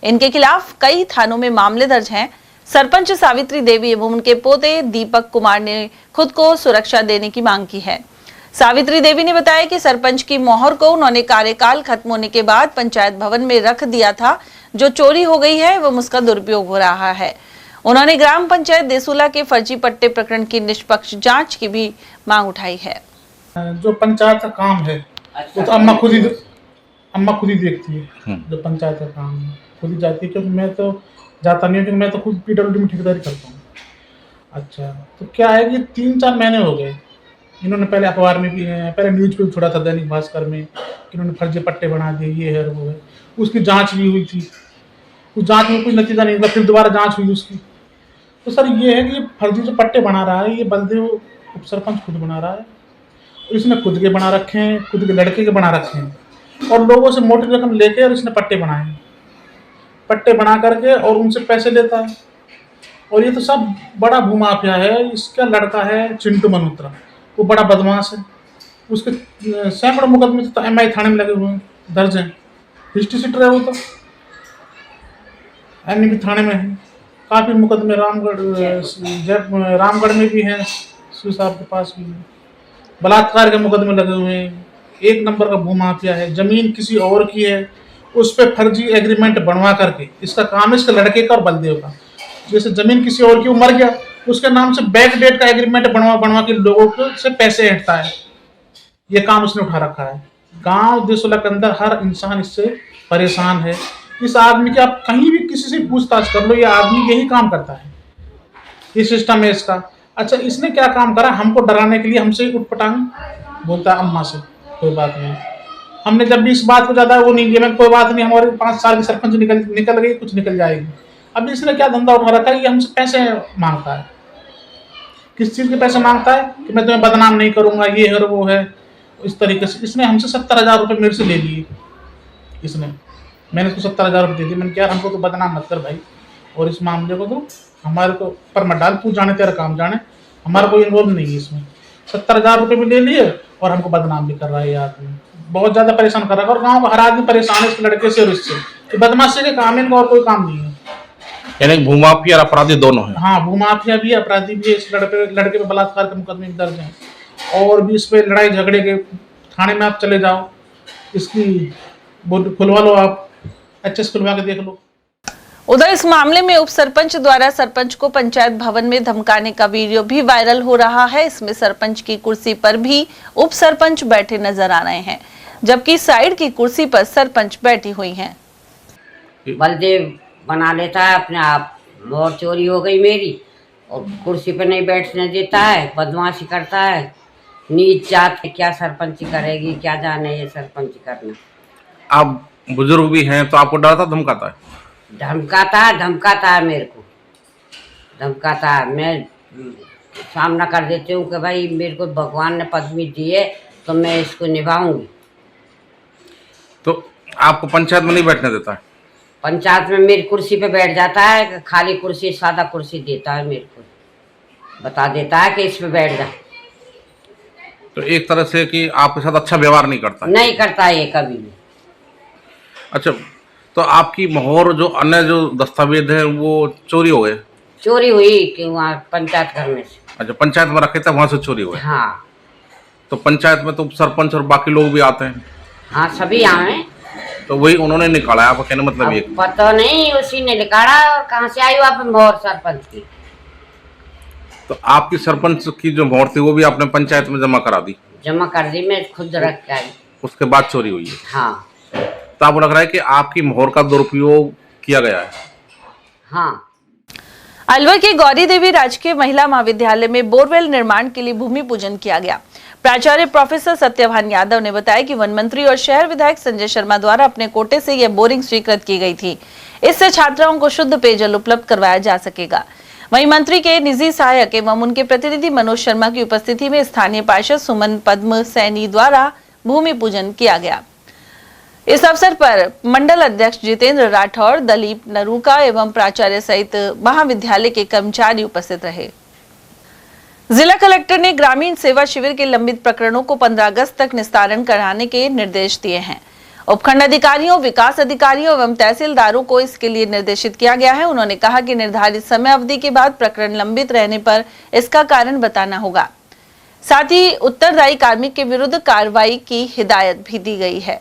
इनके खिलाफ कई थानों में मामले दर्ज हैं। सरपंच सावित्री देवी एवं उनके पोते दीपक कुमार ने खुद को सुरक्षा देने की मांग की है। सावित्री देवी ने बताया कि सरपंच की मोहर को उन्होंने कार्यकाल खत्म होने के बाद पंचायत भवन में रख दिया था, जो चोरी हो गई है एवं उसका दुरुपयोग हो रहा है। उन्होंने ग्राम पंचायत देसुला के फर्जी पट्टे प्रकरण की निष्पक्ष जांच की भी मांग उठाई है। जो पंचायत का काम है वो तो अम्मा खुद ही देखती है। जो पंचायत का काम है खुद ही जाती है, क्योंकि मैं तो जाता नहीं हूँ, क्योंकि मैं तो खुद पीडब्ल्यूडी में ठेकेदारी करता हूँ। अच्छा, तो क्या है कि 3-4 महीने हो गए, इन्होंने पहले अखबार में भी है, पहले न्यूज पे भी छोड़ा था दैनिक भास्कर में, इन्होंने फर्जी पट्टे बना दिए, ये है वो है। उसकी जांच भी हुई थी, उस जांच में कोई नतीजा नहीं हुआ, फिर दोबारा जांच हुई उसकी। तो सर ये है कि फर्जी जो पट्टे बना रहा है ये बलदेव उप सरपंच खुद बना रहा है। इसने खुद के बना रखे हैं, खुद के लड़के के बना रखे हैं, और लोगों से मोटी रकम लेके और इसने पट्टे बनाए हैं, पट्टे बना करके और उनसे पैसे लेता है। और ये तो सब बड़ा भूमाफिया है। इसका लड़का है चिंटू मल्होत्रा, वो बड़ा बदमाश है। उसके सैकड़ों मुकदमे तो MI थाने में लगे हुए हैं, दर्ज हैं। हिस्ट्री सीटर है वो तो, NB थाने में है। काफ़ी मुकदमे रामगढ़ में भी हैं, शिव साहब के पास भी है। बलात्कार के मुकदमे लगे हुए हैं। एक नंबर का भूमाफिया है। जमीन किसी और की है, उस पर फर्जी एग्रीमेंट बनवा करके, इसका काम है इसके लड़के का और बलदेव का। जैसे जमीन किसी और की, वो मर गया, उसके नाम से बैक डेट का एग्रीमेंट बनवा के लोगों को से पैसे हटता है। ये काम उसने उठा रखा है। गांव देसुला के अंदर हर इंसान इससे परेशान है। इस आदमी की आप कहीं भी किसी से पूछताछ कर लो, ये आदमी यही काम करता है। ये सिस्टम है इसका। अच्छा, इसने क्या काम करा, हमको डराने के लिए हमसे ही उठपटांग बोलता है अम्मा से, कोई बात नहीं। हमने जब भी इस बात को ज्यादा वो नहीं लिया, मैं कोई बात नहीं, हमारे 5 साल की सरपंच निकल गई, कुछ निकल जाएगी। अब इसने क्या धंधा उठा रखा है, ये हमसे पैसे मांगता है। किस चीज के पैसे मांगता है कि मैं तुम्हें बदनाम नहीं करूंगा, ये है वो है। इस तरीके से इसने हमसे 70,000 रुपये मेरे से ले लिए। मैंने उसको 70,000 रुपये दे दिए। मैंने क्या, हमको तो बदनाम मत कर भाई, और इस मामले को तो हमारे को पर मत डाल, तू जाने तेरा काम जाने, हमारा कोई इन्वॉल्व नहीं है इसमें। 70,000 रुपये भी ले लिए और हमको बदनाम भी कर रहा है ये आदमी। बहुत ज्यादा परेशान कर रहा है, और गाँव का हर आदमी परेशान है इस लड़के से और इससे। बदमाशी के काम है इनका, और कोई काम नहीं है। यानी भूमाफिया और अपराधी दोनों हैं। हाँ, भूमाफिया भी है, अपराधी भी है। इस लड़के पे बलात्कार के मुकदमे भी दर्ज हैं, और भी इस पे लड़ाई झगड़े के थाने में आप चले जाओ, इसकी खुलवा लो, आप HS खुलवा के देख लो। उधर इस मामले में उप सरपंच द्वारा सरपंच को पंचायत भवन में धमकाने का वीडियो भी वायरल हो रहा है। इसमें सरपंच की कुर्सी पर भी उप सरपंच बैठे नजर आ रहे हैं, जबकि साइड की कुर्सी पर सरपंच बैठी हुई हैं। बलदेव बना लेता है अपने आप, और चोरी हो गई मेरी, और कुर्सी पर नहीं बैठने देता है, बदमाशी करता है। नीच जात क्या सरपंची करेगी, क्या जाने ये सरपंची करना। आप बुजुर्ग भी हैं, तो आपको डरता धमकाता है? धमकाता है मेरे को, धमकाता है। मैं सामना कर देती हूँ कि भाई मेरे को भगवान ने पदवी दी है तो मैं इसको निभाऊंगी। तो आपको पंचायत में नहीं बैठने देता है? पंचायत में मेरी कुर्सी पे बैठ जाता है, खाली कुर्सी, सादा कुर्सी देता है मेरे को, बता देता है कि इस पे बैठ जा। तो एक तरह से कि आपके साथ अच्छा व्यवहार नहीं करता है? नहीं करता है ये कभी भी। अच्छा, तो आपकी मोहर जो अन्य जो दस्तावेज है वो चोरी हो गए? चोरी हुई कि वहाँ पंचायत घर में से। अच्छा, पंचायत में रखे थे, वहाँ से चोरी हुए? हाँ। तो पंचायत में तो सरपंच और बाकी लोग भी आते हैं? हाँ, सभी आए। तो वही उन्होंने निकाला है, आपका कहने मतलब ये? पता नहीं उसी ने निकाला, और कहाँ से आई वहाँ पे मोहर सरपंच की। तो आपकी सरपंच की जो मोहर थी वो भी आपने पंचायत में जमा करा दी? जमा कर दी, मैं खुद रख के आई। उसके बाद चोरी हुई है? हाँ। तो आपको लग रहा है कि आपकी मोहर का दुरुपयोग किया गया है? हाँ। अलवर के गौरी देवी राजकीय महिला महाविद्यालय में बोरवेल निर्माण के लिए भूमि पूजन किया गया। प्राचार्य प्रोफेसर सत्यभान यादव ने बताया कि वन मंत्री और शहर विधायक संजय शर्मा द्वारा अपने कोटे से यह बोरिंग स्वीकृत की गई थी। इससे छात्राओं को शुद्ध पेयजल उपलब्ध करवाया जा सकेगा। वहीं मंत्री के निजी सहायक एवं उनके प्रतिनिधि मनोज शर्मा की उपस्थिति में स्थानीय पार्षद सुमन पद्म सैनी द्वारा भूमि पूजन किया गया। इस अवसर पर मंडल अध्यक्ष जितेंद्र राठौर, दलीप नरूका एवं प्राचार्य सहित महाविद्यालय के कर्मचारी उपस्थित रहे। जिला कलेक्टर ने ग्रामीण सेवा शिविर के लंबित प्रकरणों को 15 अगस्त तक निस्तारण कराने के निर्देश दिए हैं। उपखंड अधिकारियों, विकास अधिकारियों एवं तहसीलदारों को इसके लिए निर्देशित किया गया है। उन्होंने कहा कि निर्धारित समय अवधि के बाद प्रकरण लंबित रहने पर इसका कारण बताना होगा। साथ ही उत्तरदायी कार्मिक के विरुद्ध कार्रवाई की हिदायत भी दी गई है।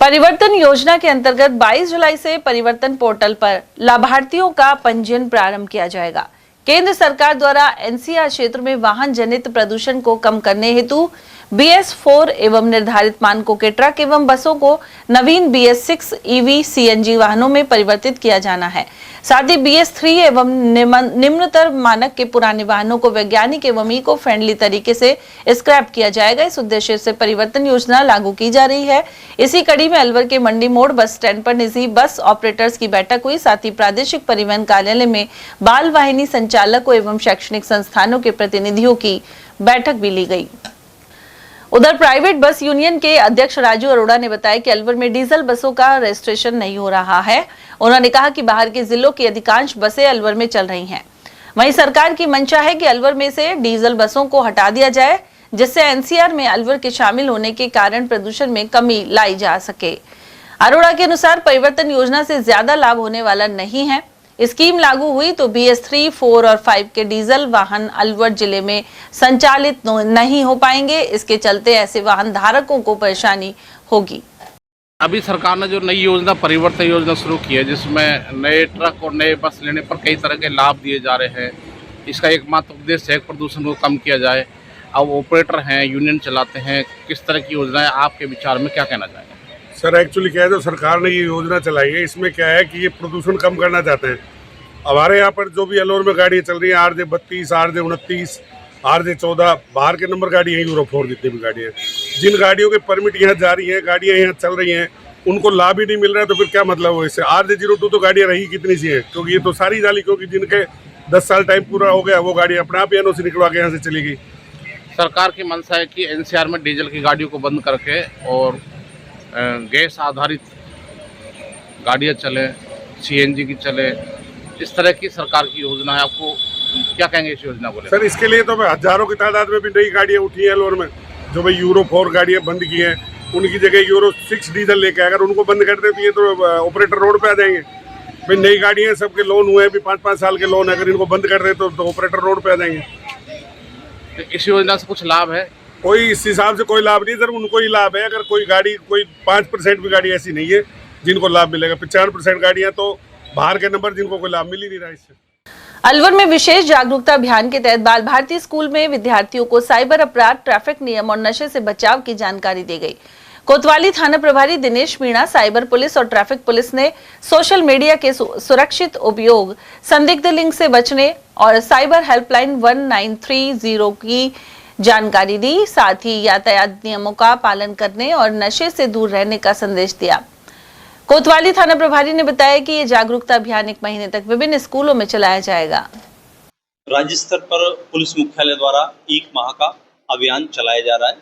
परिवर्तन योजना के अंतर्गत 22 जुलाई से परिवर्तन पोर्टल पर लाभार्थियों का पंजीयन प्रारंभ किया जाएगा। केंद्र सरकार द्वारा एनसीआर क्षेत्र में वाहन जनित प्रदूषण को कम करने हेतु BS4 एवं निर्धारित मानकों के ट्रक एवं बसों को नवीन BS6 EV CNG वाहनों में परिवर्तित किया जाना है। साथ ही BS3 एवं निम्नतर मानक के पुराने वाहनों को वैज्ञानिक एवं इको फ्रेंडली तरीके से स्क्रैप किया जाएगा। इस उद्देश्य से परिवर्तन योजना लागू की जा रही है। इसी कड़ी में अलवर के मंडी मोड़ बस स्टैंड पर निजी बस ऑपरेटर्स की बैठक हुई। साथ ही प्रादेशिक परिवहन कार्यालय में बाल वाहिनी संचालकों एवं शैक्षणिक संस्थानों के प्रतिनिधियों की बैठक भी ली गई। उधर प्राइवेट बस यूनियन के अध्यक्ष राजू अरोड़ा ने बताया कि अलवर में डीजल बसों का रजिस्ट्रेशन नहीं हो रहा है। उन्होंने कहा कि बाहर के जिलों की अधिकांश बसें अलवर में चल रही हैं। वहीं सरकार की मंशा है कि अलवर में से डीजल बसों को हटा दिया जाए, जिससे एनसीआर में अलवर के शामिल होने के कारण प्रदूषण में कमी लाई जा सके। अरोड़ा के अनुसार परिवर्तन योजना से ज्यादा लाभ होने वाला नहीं है। स्कीम लागू हुई तो BS3, 4 और 5 के डीजल वाहन अलवर जिले में संचालित नहीं हो पाएंगे। इसके चलते ऐसे वाहन धारकों को परेशानी होगी। अभी सरकार ने जो नई योजना परिवर्तन योजना शुरू की है, जिसमें नए ट्रक और नए बस लेने पर कई तरह के लाभ दिए जा रहे हैं। इसका एकमात्र उद्देश्य है प्रदूषण को कम किया जाए। अब ऑपरेटर हैं, यूनियन चलाते हैं, किस तरह की योजना है, आपके विचार में क्या कहना चाहेंगे? सर एक्चुअली क्या है, जो सरकार ने ये योजना चलाई है, इसमें क्या है कि ये प्रदूषण कम करना चाहते हैं। हमारे यहाँ पर जो भी अलवर में गाड़ियाँ चल रही हैं, RJ 32, RJ 29, RJ 14, बाहर के नंबर गाड़ी हैं, यूरो 4 जितनी भी गाड़ियाँ हैं, जिन गाड़ियों के परमिट यहाँ जा रही हैं, गाड़ियाँ यहाँ चल रही हैं, उनको लाभ ही नहीं मिल रहा है। तो फिर क्या मतलब हो इससे? RJ 02 तो गाड़ियाँ रही कितनी सी हैं, क्योंकि ये तो सारी जाली, क्योंकि जिनके 10 साल टाइम पूरा हो गया वो गाड़ी अपने आप ही NOC निकलवा के यहाँ से चली गई। सरकार की मंशा है कि एनसीआर में डीजल की गाड़ियों को बंद करके और गैस आधारित गाड़ियाँ चलें, CNG की चले, इस तरह की सरकार की योजना है। आपको क्या कहेंगे इस योजना को? सर इसके लिए तो हजारों की तादाद में भी नई गाड़ियाँ उठी हैं अलवर में, जो भाई यूरो 4 गाड़ियाँ बंद की हैं, उनकी जगह यूरो 6 डीजल लेके अगर उनको बंद कर देती है तो ऑपरेटर रोड पे आ जाएंगे। भाई नई गाड़ियाँ सबके लोन हुए हैं, भी 5-5 साल के लोन, अगर इनको बंद कर दे तो ऑपरेटर रोड पे आ जाएंगे। इस योजना से कुछ लाभ है? कोई इस हिसाब से कोई लाभ नहीं सर, उनको ही लाभ है। अगर कोई गाड़ी, कोई 5% भी गाड़ी ऐसी नहीं है जिनको लाभ मिलेगा। 95% गाड़ियां तो बाहर के नंबर, जिनको कोई लाभ मिल ही नहीं रहा इससे। अलवर में विशेष जागरूकता अभियान के तहत बाल भारती स्कूल में विद्यार्थियों को साइबर अपराध, ट्रैफिक नियम और नशे से बचाव की जानकारी दी गई। कोतवाली थाना प्रभारी दिनेश मीणा, साइबर पुलिस और ट्रैफिक पुलिस ने सोशल मीडिया के सुरक्षित उपयोग, संदिग्ध लिंक से बचने और साइबर हेल्पलाइन 1930 की जानकारी दी। साथ ही यातायात नियमों का पालन करने और नशे से दूर रहने का संदेश दिया। कोतवाली थाना प्रभारी ने बताया कि ये जागरूकता अभियान 1 महीने तक विभिन्न स्कूलों में चलाया जाएगा। राज्य स्तर पर पुलिस मुख्यालय द्वारा 1 माह का अभियान चलाया जा रहा है,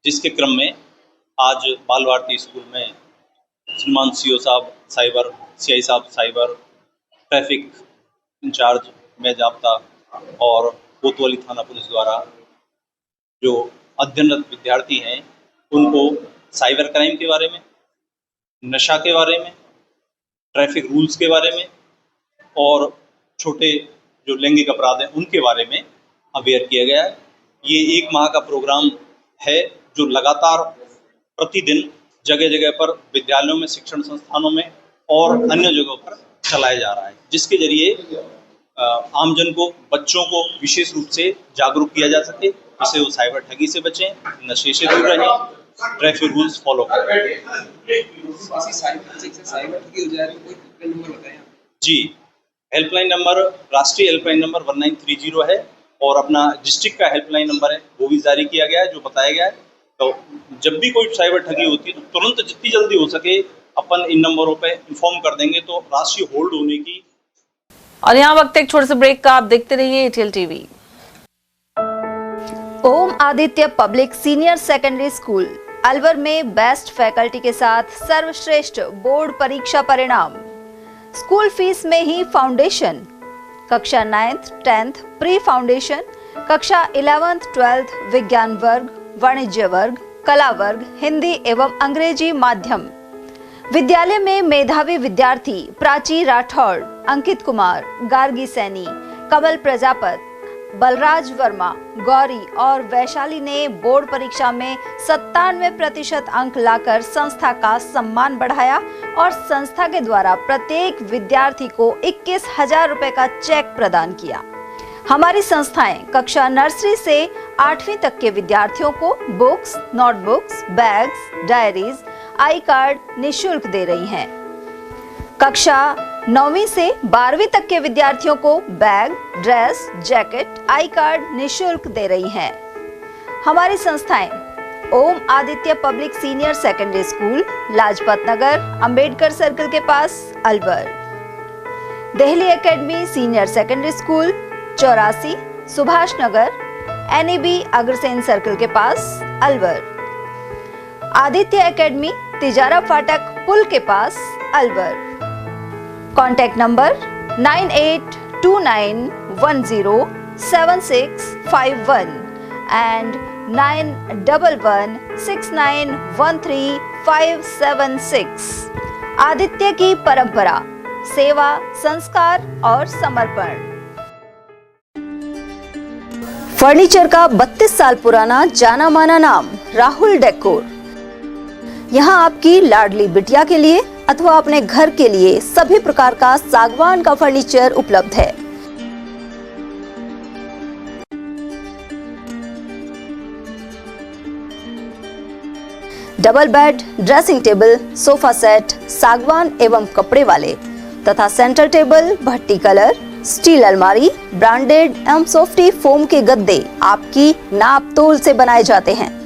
जिसके क्रम में आज बाल भारती स्कूल में श्रीमान CO साहब साइबर, CI साहब साइबर, ट्रैफिक इंचार्ज में जाब्ता और कोतवाली थाना पुलिस द्वारा जो अध्ययनरत विद्यार्थी हैं उनको साइबर क्राइम के बारे में, नशा के बारे में, ट्रैफिक रूल्स के बारे में और छोटे जो लैंगिक अपराध हैं उनके बारे में अवेयर किया गया है। ये 1 माह का प्रोग्राम है जो लगातार प्रतिदिन जगह जगह पर विद्यालयों में, शिक्षण संस्थानों में और अन्य जगहों पर चलाया जा रहा है, जिसके जरिए आमजन को, बच्चों को विशेष रूप से जागरूक किया जा सके, जिससे वो साइबर ठगी से बचें, नशे से दूर रहें, ट्रैफिक रूल्स फॉलो करें। जी, हेल्पलाइन नंबर, राष्ट्रीय हेल्पलाइन नंबर 1930 है और अपना डिस्ट्रिक्ट का हेल्पलाइन नंबर है, वो भी जारी किया गया है, जो बताया गया है। तो जब भी कोई साइबर ठगी होती है तो तुरंत जितनी जल्दी हो सके अपन इन नंबरों पे इन्फॉर्म कर देंगे तो राशि होल्ड होने की। और यहाँ वक्त एक छोटे से ब्रेक का, आप देखते रहिए ATL TV। Om Aditya public senior secondary school Alwar में बेस्ट फैकल्टी के साथ सर्वश्रेष्ठ बोर्ड परीक्षा परिणाम। स्कूल फीस में ही फाउंडेशन, कक्षा 9th 10th प्री फाउंडेशन, कक्षा 11th 12th विज्ञान वर्ग, वाणिज्य वर्ग, कला वर्ग, हिंदी एवं अंग्रेजी माध्यम। विद्यालय में मेधावी विद्यार्थी प्राची राठौड़, अंकित कुमार, गार्गी सैनी, कमल प्रजापत, बलराज वर्मा, गौरी और वैशाली ने बोर्ड परीक्षा में 97% अंक लाकर संस्था का सम्मान बढ़ाया और संस्था के द्वारा प्रत्येक विद्यार्थी को 21,000 रुपए का चेक प्रदान किया। हमारी संस्थाएं कक्षा नर्सरी से 8वीं तक के विद्यार्थियों को बुक्स, नोटबुक्स, बैग्स, डायरीज, आई कार्ड निःशुल्क दे रही हैं। कक्षा 9वीं से 12वीं तक के विद्यार्थियों को bag, dress, jacket, I card निःशुल्क दे रही हैं। हमारी संस्थाएं Om Aditya public senior secondary school, Lajpat Nagar, Ambedkar circle के पास, Alwar. Delhi academy senior secondary school, 84, Subhash Nagar, NAB Agrasen circle के पास, अलवर। आदित्य एकेडमी तिजारा फाटक पुल के पास, Alwar. Contact number 9829107651 and 9116913576। Aditya की परंपरा, सेवा, संस्कार और समर्पण। फर्नीचर का 32 साल पुराना जाना माना नाम राहुल डेकोर। यहाँ आपकी लाडली बिटिया के लिए अथवा अपने घर के लिए सभी प्रकार का सागवान का फर्नीचर उपलब्ध है। Double bed, dressing table, sofa set सागवान एवं कपड़े वाले तथा सेंटर टेबल, भट्टी कलर, स्टील अलमारी, ब्रांडेड एवं सॉफ्टी फोम के गद्दे आपकी नाप तोल से बनाए जाते हैं।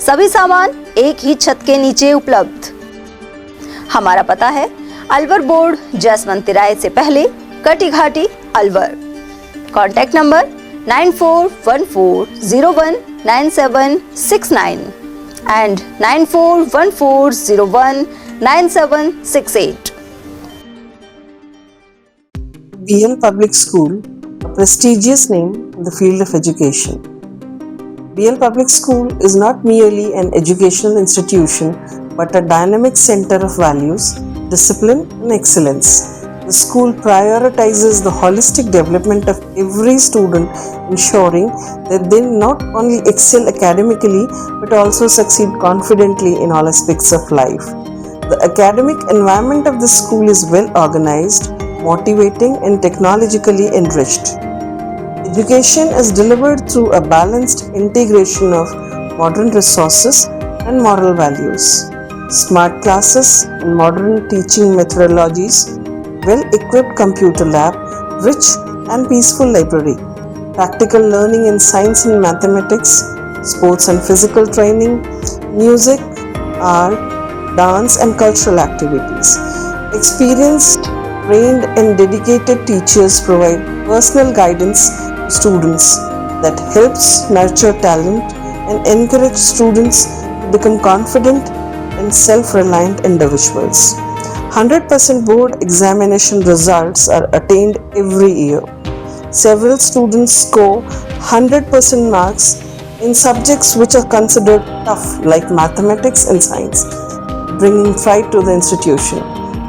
सभी सामान एक ही छत के नीचे उपलब्ध। हमारा पता है अलवर बोर्ड, जैसमंत तिराहे से पहले, Kati Ghati, Alwar. Contact number 9414019769 and 9414019768। BL Public School, a prestigious name in the field of education. BL Public School is not merely an educational institution but a dynamic center of values, discipline and excellence. The school prioritizes the holistic development of every student, ensuring that they not only excel academically but also succeed confidently in all aspects of life. The academic environment of the school is well organized, motivating and technologically enriched. Education is delivered through a balanced integration of modern resources and moral values. Smart classes and modern teaching methodologies, well-equipped computer lab, rich and peaceful library, practical learning in science and mathematics, sports and physical training, music, art, dance and cultural activities. Experienced, trained and dedicated teachers provide personal guidance to students that helps nurture talent and encourage students to become confident and self-reliant individuals. 100% board examination results are attained every year. Several students score 100% marks in subjects which are considered tough like mathematics and science, bringing pride to the institution.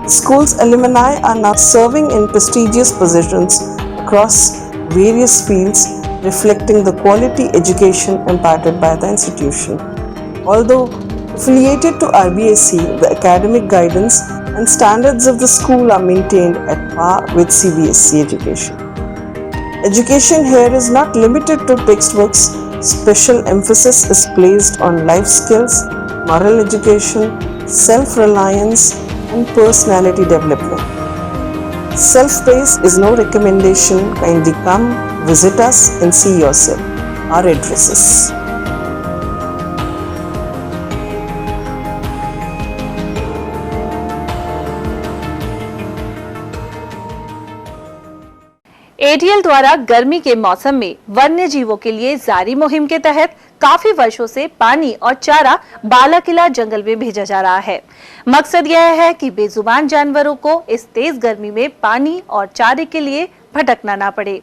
The school's alumni are now serving in prestigious positions across various fields, reflecting the quality education imparted by the institution. Although affiliated to RBSC, the academic guidance and standards of the school are maintained at par with CBSE education. Education here is not limited to textbooks. Special emphasis is placed on life skills, moral education, self-reliance, and personality development. Self-paced is no recommendation. Kindly come, visit us and see yourself. Our addresses. ATL द्वारा गर्मी के मौसम में वन्य जीवों के लिए जारी मुहिम के तहत काफी वर्षों से पानी और चारा बालाकिला जंगल में भेजा जा रहा है। मकसद यह है कि बेजुबान जानवरों को इस तेज गर्मी में पानी और चारे के लिए भटकना ना पड़े।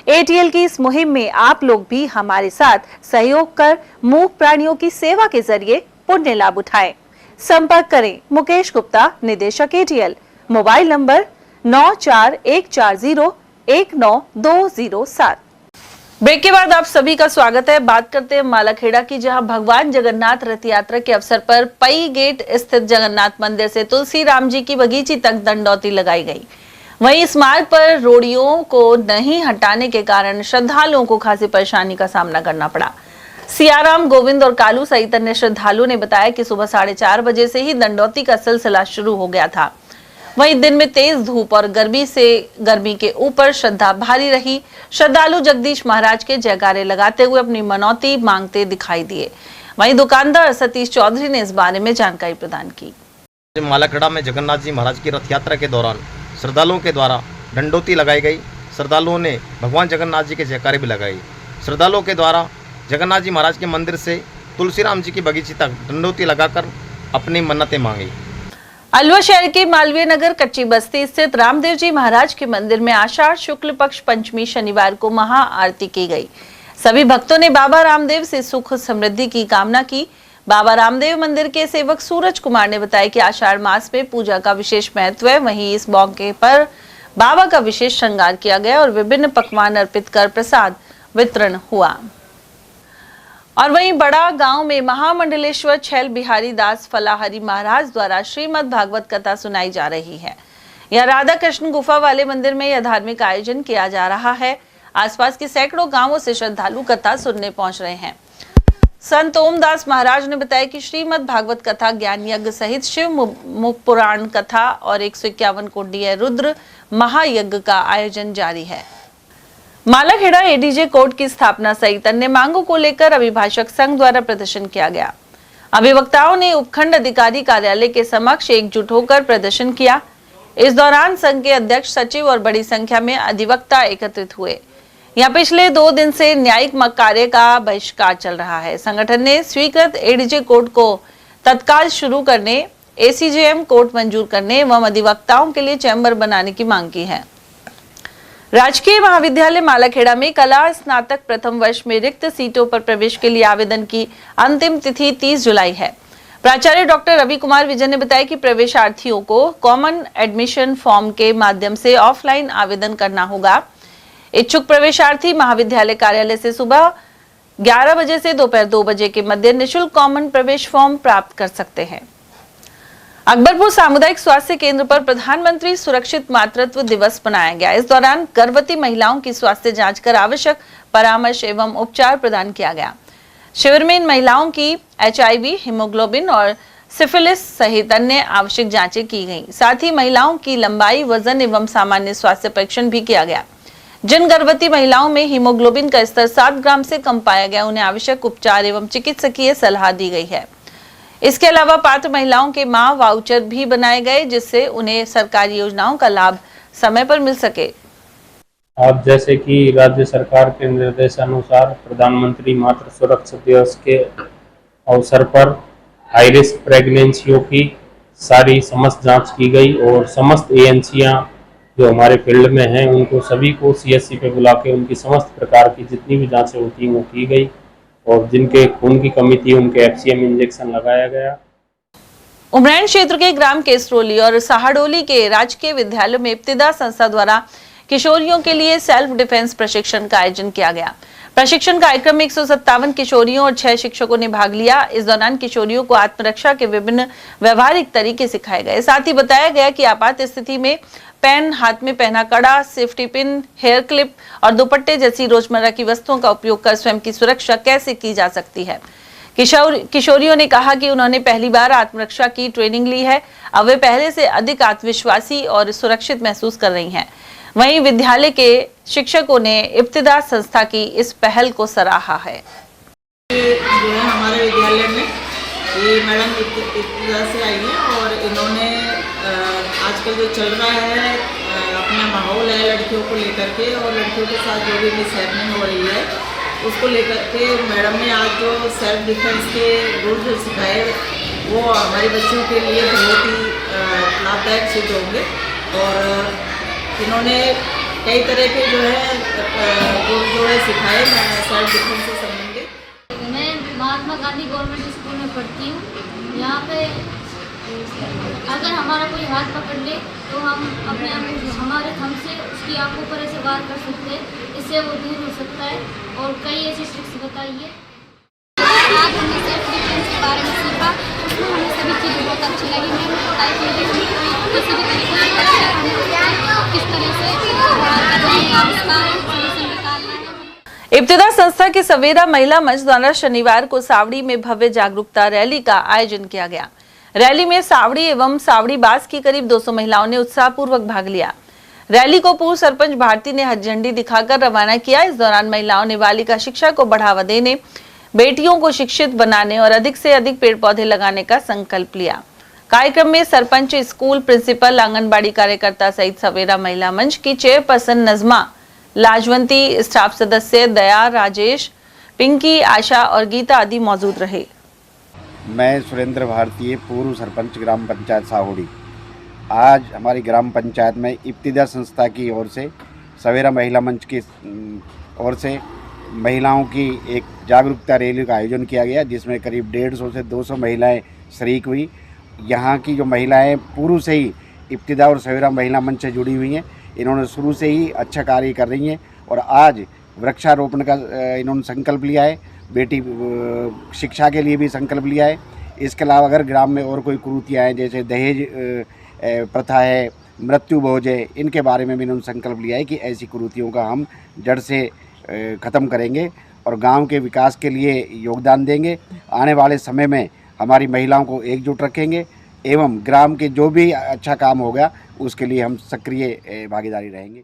ATL की इस मुहिम में आप लोग भी हमारे साथ सहयोग कर मूक प्राणियों की सेवा के जरिए पुण्य लाभ उठाएं। संपर्क करें मुकेश गुप्ता, निदेशक ATL, मोबाइल नंबर 9414019207। ब्रेक के बाद आप सभी का स्वागत है। बात करते हैं मालाखेड़ा की, जहां भगवान जगन्नाथ रथ यात्रा के अवसर पर पई गेट स्थित जगन्नाथ मंदिर से तुलसी राम जी की बगीची तक दंडौती लगाई गई। वहीं इस मार्ग पर रोड़ियों को नहीं हटाने के कारण श्रद्धालुओं को खासी परेशानी का सामना करना पड़ा। सियाराम, गोविंद और कालू सहित अन्य श्रद्धालुओं ने बताया कि सुबह 4:30 बजे से ही दंडौती का सिलसिला शुरू हो गया था। वहीं दिन में तेज धूप और गर्मी के ऊपर श्रद्धा भारी रही। श्रद्धालु जगदीश महाराज के जयकारे लगाते हुए अपनी मनौती मांगते दिखाई दिए। वहीं दुकानदार सतीश चौधरी ने इस बारे में जानकारी प्रदान की। मालाखेड़ा में जगन्नाथ जी महाराज की रथ यात्रा के दौरान श्रद्धालुओं के द्वारा दंडौती लगाई गई। श्रद्धालुओं ने भगवान जगन्नाथ जी के जयकारे भी लगाए। श्रद्धालुओं के द्वारा जगन्नाथ जी महाराज के मंदिर से तुलसीराम जी की बगीची तक दंडौती लगाकर अपनी मन्नतें मांगी। अलवर शहर के मालवीय नगर कच्ची बस्ती स्थित रामदेव जी महाराज के मंदिर में आषाढ़ शुक्ल पक्ष पंचमी शनिवार को महा आरती की गई। सभी भक्तों ने बाबा रामदेव से सुख समृद्धि की कामना की। बाबा रामदेव मंदिर के सेवक सूरज कुमार ने बताया कि आषाढ़ मास में पूजा का विशेष महत्व है। वहीं इस मौके पर बाबा का विशेष श्रृंगार किया गया और विभिन्न पकवान अर्पित कर प्रसाद वितरण हुआ। और वहीं बड़ा गांव में महामंडलेश्वर छैल बिहारी दास फलाहरी महाराज द्वारा श्रीमद् भागवत कथा सुनाई जा रही है। यह राधा कृष्ण गुफा वाले मंदिर में यह धार्मिक आयोजन किया जा रहा है। आसपास के सैकड़ों गांवों से श्रद्धालु कथा सुनने पहुंच रहे हैं। संत ओमदास महाराज ने बताया कि श्रीमद् भागवत कथा, ज्ञान यज्ञ सहित शिव पुराण कथा और 151 कुंडीय रुद्र महायज्ञ का आयोजन जारी है। मालाखेड़ा एडीजे कोर्ट की स्थापना सहित अन्य मांगों को लेकर अभिभाषक संघ द्वारा प्रदर्शन किया गया। अभिवक्ताओं ने उपखंड अधिकारी कार्यालय के समक्ष एकजुट होकर प्रदर्शन किया। इस दौरान संघ के अध्यक्ष, सचिव और बड़ी संख्या में अधिवक्ता एकत्रित हुए। यहाँ पिछले 2 दिन से न्यायिक कार्य का बहिष्कार चल रहा है। संगठन ने स्वीकृत एडीजे कोर्ट को तत्काल शुरू करने, एसीजेएम कोर्ट मंजूर करने एवं अधिवक्ताओं के लिए चैम्बर बनाने की मांग की है। राजकीय महाविद्यालय मालाखेड़ा में कला स्नातक प्रथम वर्ष में रिक्त सीटों पर प्रवेश के लिए आवेदन की अंतिम तिथि 30 जुलाई है। प्राचार्य डॉक्टर रवि कुमार विजय ने बताया कि प्रवेशार्थियों को कॉमन एडमिशन फॉर्म के माध्यम से ऑफलाइन आवेदन करना होगा। इच्छुक प्रवेशार्थी महाविद्यालय कार्यालय से सुबह 11 बजे से दोपहर 2 बजे के मध्य निःशुल्क कॉमन प्रवेश फॉर्म प्राप्त कर सकते हैं। अकबरपुर सामुदायिक स्वास्थ्य केंद्र पर प्रधानमंत्री सुरक्षित मातृत्व दिवस मनाया गया। इस दौरान गर्भवती महिलाओं की स्वास्थ्य जांच कर आवश्यक परामर्श एवं उपचार प्रदान किया गया। शिविर में इन महिलाओं की HIV, हीमोग्लोबिन और सिफिलिस सहित अन्य आवश्यक जांचें की गईं। साथ ही महिलाओं की लंबाई, वजन एवं सामान्य स्वास्थ्य परीक्षण भी किया गया। जिन गर्भवती महिलाओं में हीमोग्लोबिन का स्तर 7 ग्राम से कम पाया गया, उन्हें आवश्यक उपचार एवं चिकित्सकीय सलाह दी गई है। इसके अलावा पात्र महिलाओं के मां वाउचर भी बनाए गए, जिससे उन्हें सरकारी योजनाओं का लाभ समय पर मिल सके। अब जैसे कि राज्य सरकार के निर्देशानुसार प्रधानमंत्री मातृ सुरक्षा दिवस के अवसर पर हाई रिस्क प्रेगनेंसियों की सारी समस्त जांच की गई और समस्त एएनसीयां जो हमारे फील्ड में हैं उनको सभी को CSC पे बुला के उनकी समस्त प्रकार की जितनी भी जांचें होती हैं वो की गई और जिनके खून की कमी थी उनके FCM इंजेक्शन लगाया गया। उमरैन क्षेत्र के ग्राम केसरोली और साहडोली के राजकीय विद्यालय में इब्तिदा संस्था द्वारा किशोरियों के लिए सेल्फ डिफेंस प्रशिक्षण का आयोजन किया गया। प्रशिक्षण कार्यक्रम में 157 किशोरियों और 6 शिक्षकों ने भाग लिया। इस दौरान किशोरियों को आत्मरक्षा के विभिन्न व्यवहारिक तरीके सिखाए गए। साथ ही बताया गया कि आपात स्थिति में पेन, हाथ में पहना कड़ा, सेफ्टी पिन, हेयर क्लिप और दुपट्टे जैसी रोजमर्रा की वस्तुओं का उपयोग कर स्वयं की सुरक्षा कैसे की जा सकती है। किशोरियों ने कहा कि उन्होंने पहली बार आत्मरक्षा की ट्रेनिंग ली है। अब वे पहले से अधिक आत्मविश्वासी और सुरक्षित महसूस कर रही हैं। वहीं विद्यालय के शिक्षकों ने इब्तिदा संस्था की इस पहल को सराहा है। जो है हमारे विद्यालय में ये मैडम इब्तिदा से आई है और इन्होंने आजकल जो चल रहा है अपना माहौल है लड़कियों को लेकर के और लड़कियों के साथ जो भी मिसहैपनिंग हो रही है उसको लेकर के मैडम ने आज जो सेल्फ डिफेंस के रूल्स जो सिखाए वो हमारे बच्चों के लिए बहुत ही लाभदायक सिद्ध होंगे और इन्होंने कई तरह के जो है सिखाए सेल्फ डिफेंस से संबंधित। मैं महात्मा गांधी गवर्नमेंट स्कूल में पढ़ती हूँ। यहाँ पे अगर हमारा कोई हाथ पकड़ ले तो तो हम अपने हमसे उसकी आंखों पर ऐसे वार कर सकते हैं, इससे वो दूर हो सकता है। और कई ऐसी ट्रिक्स बताइए। आज हमने सेल्फ डिफेंस के बारे में सीखा, उसमें हमें सभी चीज़ें बहुत अच्छी लगी। मैंने पढ़ाई की किसी भी तरीके से किस तरह से इसका सोल्यूशन निकालना है। इब्तिदा संस्था के सवेरा महिला मंच द्वारा शनिवार को सावड़ी में भव्य जागरूकता रैली का आयोजन किया गया। रैली में सावड़ी एवं सावड़ी बास की करीब 200 महिलाओं ने उत्साहपूर्वक भाग लिया। रैली को पूर्व सरपंच भारती ने हरी झंडी दिखाकर रवाना किया। इस दौरान महिलाओं ने बालिका शिक्षा को बढ़ावा देने, बेटियों को शिक्षित बनाने और अधिक से अधिक पेड़ पौधे लगाने का संकल्प लिया। कार्यक्रम में सरपंच, स्कूल प्रिंसिपल, आंगनबाड़ी कार्यकर्ता सहित सवेरा महिला मंच की चेयरपर्सन नजमा, लाजवंती, स्टाफ सदस्य दया, राजेश, पिंकी, आशा और गीता आदि मौजूद रहे। मैं सुरेंद्र भारती, पूर्व सरपंच ग्राम पंचायत साहुड़ी। आज हमारी ग्राम पंचायत में इब्तिदा संस्था की ओर से सवेरा महिला मंच की ओर से महिलाओं की एक जागरूकता रैली का आयोजन किया गया, जिसमें करीब 150 से 200 महिलाएं शरीक हुई। यहाँ की जो महिलाएं पूर्व से ही इब्तिदा और सवेरा महिला मंच से जुड़ी हुई हैं, इन्होंने शुरू से ही अच्छा कार्य कर रही हैं और आज वृक्षारोपण का इन्होंने संकल्प लिया है। बेटी शिक्षा के लिए भी संकल्प लिया है। इसके अलावा अगर ग्राम में और कोई कुरीतियाँ हैं, जैसे दहेज प्रथा है, मृत्यु भोज है, इनके बारे में भी इन्होंने संकल्प लिया है कि ऐसी कुरीतियों का हम जड़ से ख़त्म करेंगे और गांव के विकास के लिए योगदान देंगे। आने वाले समय में हमारी महिलाओं को एकजुट रखेंगे एवं ग्राम के जो भी अच्छा काम होगा उसके लिए हम सक्रिय भागीदारी रहेंगे।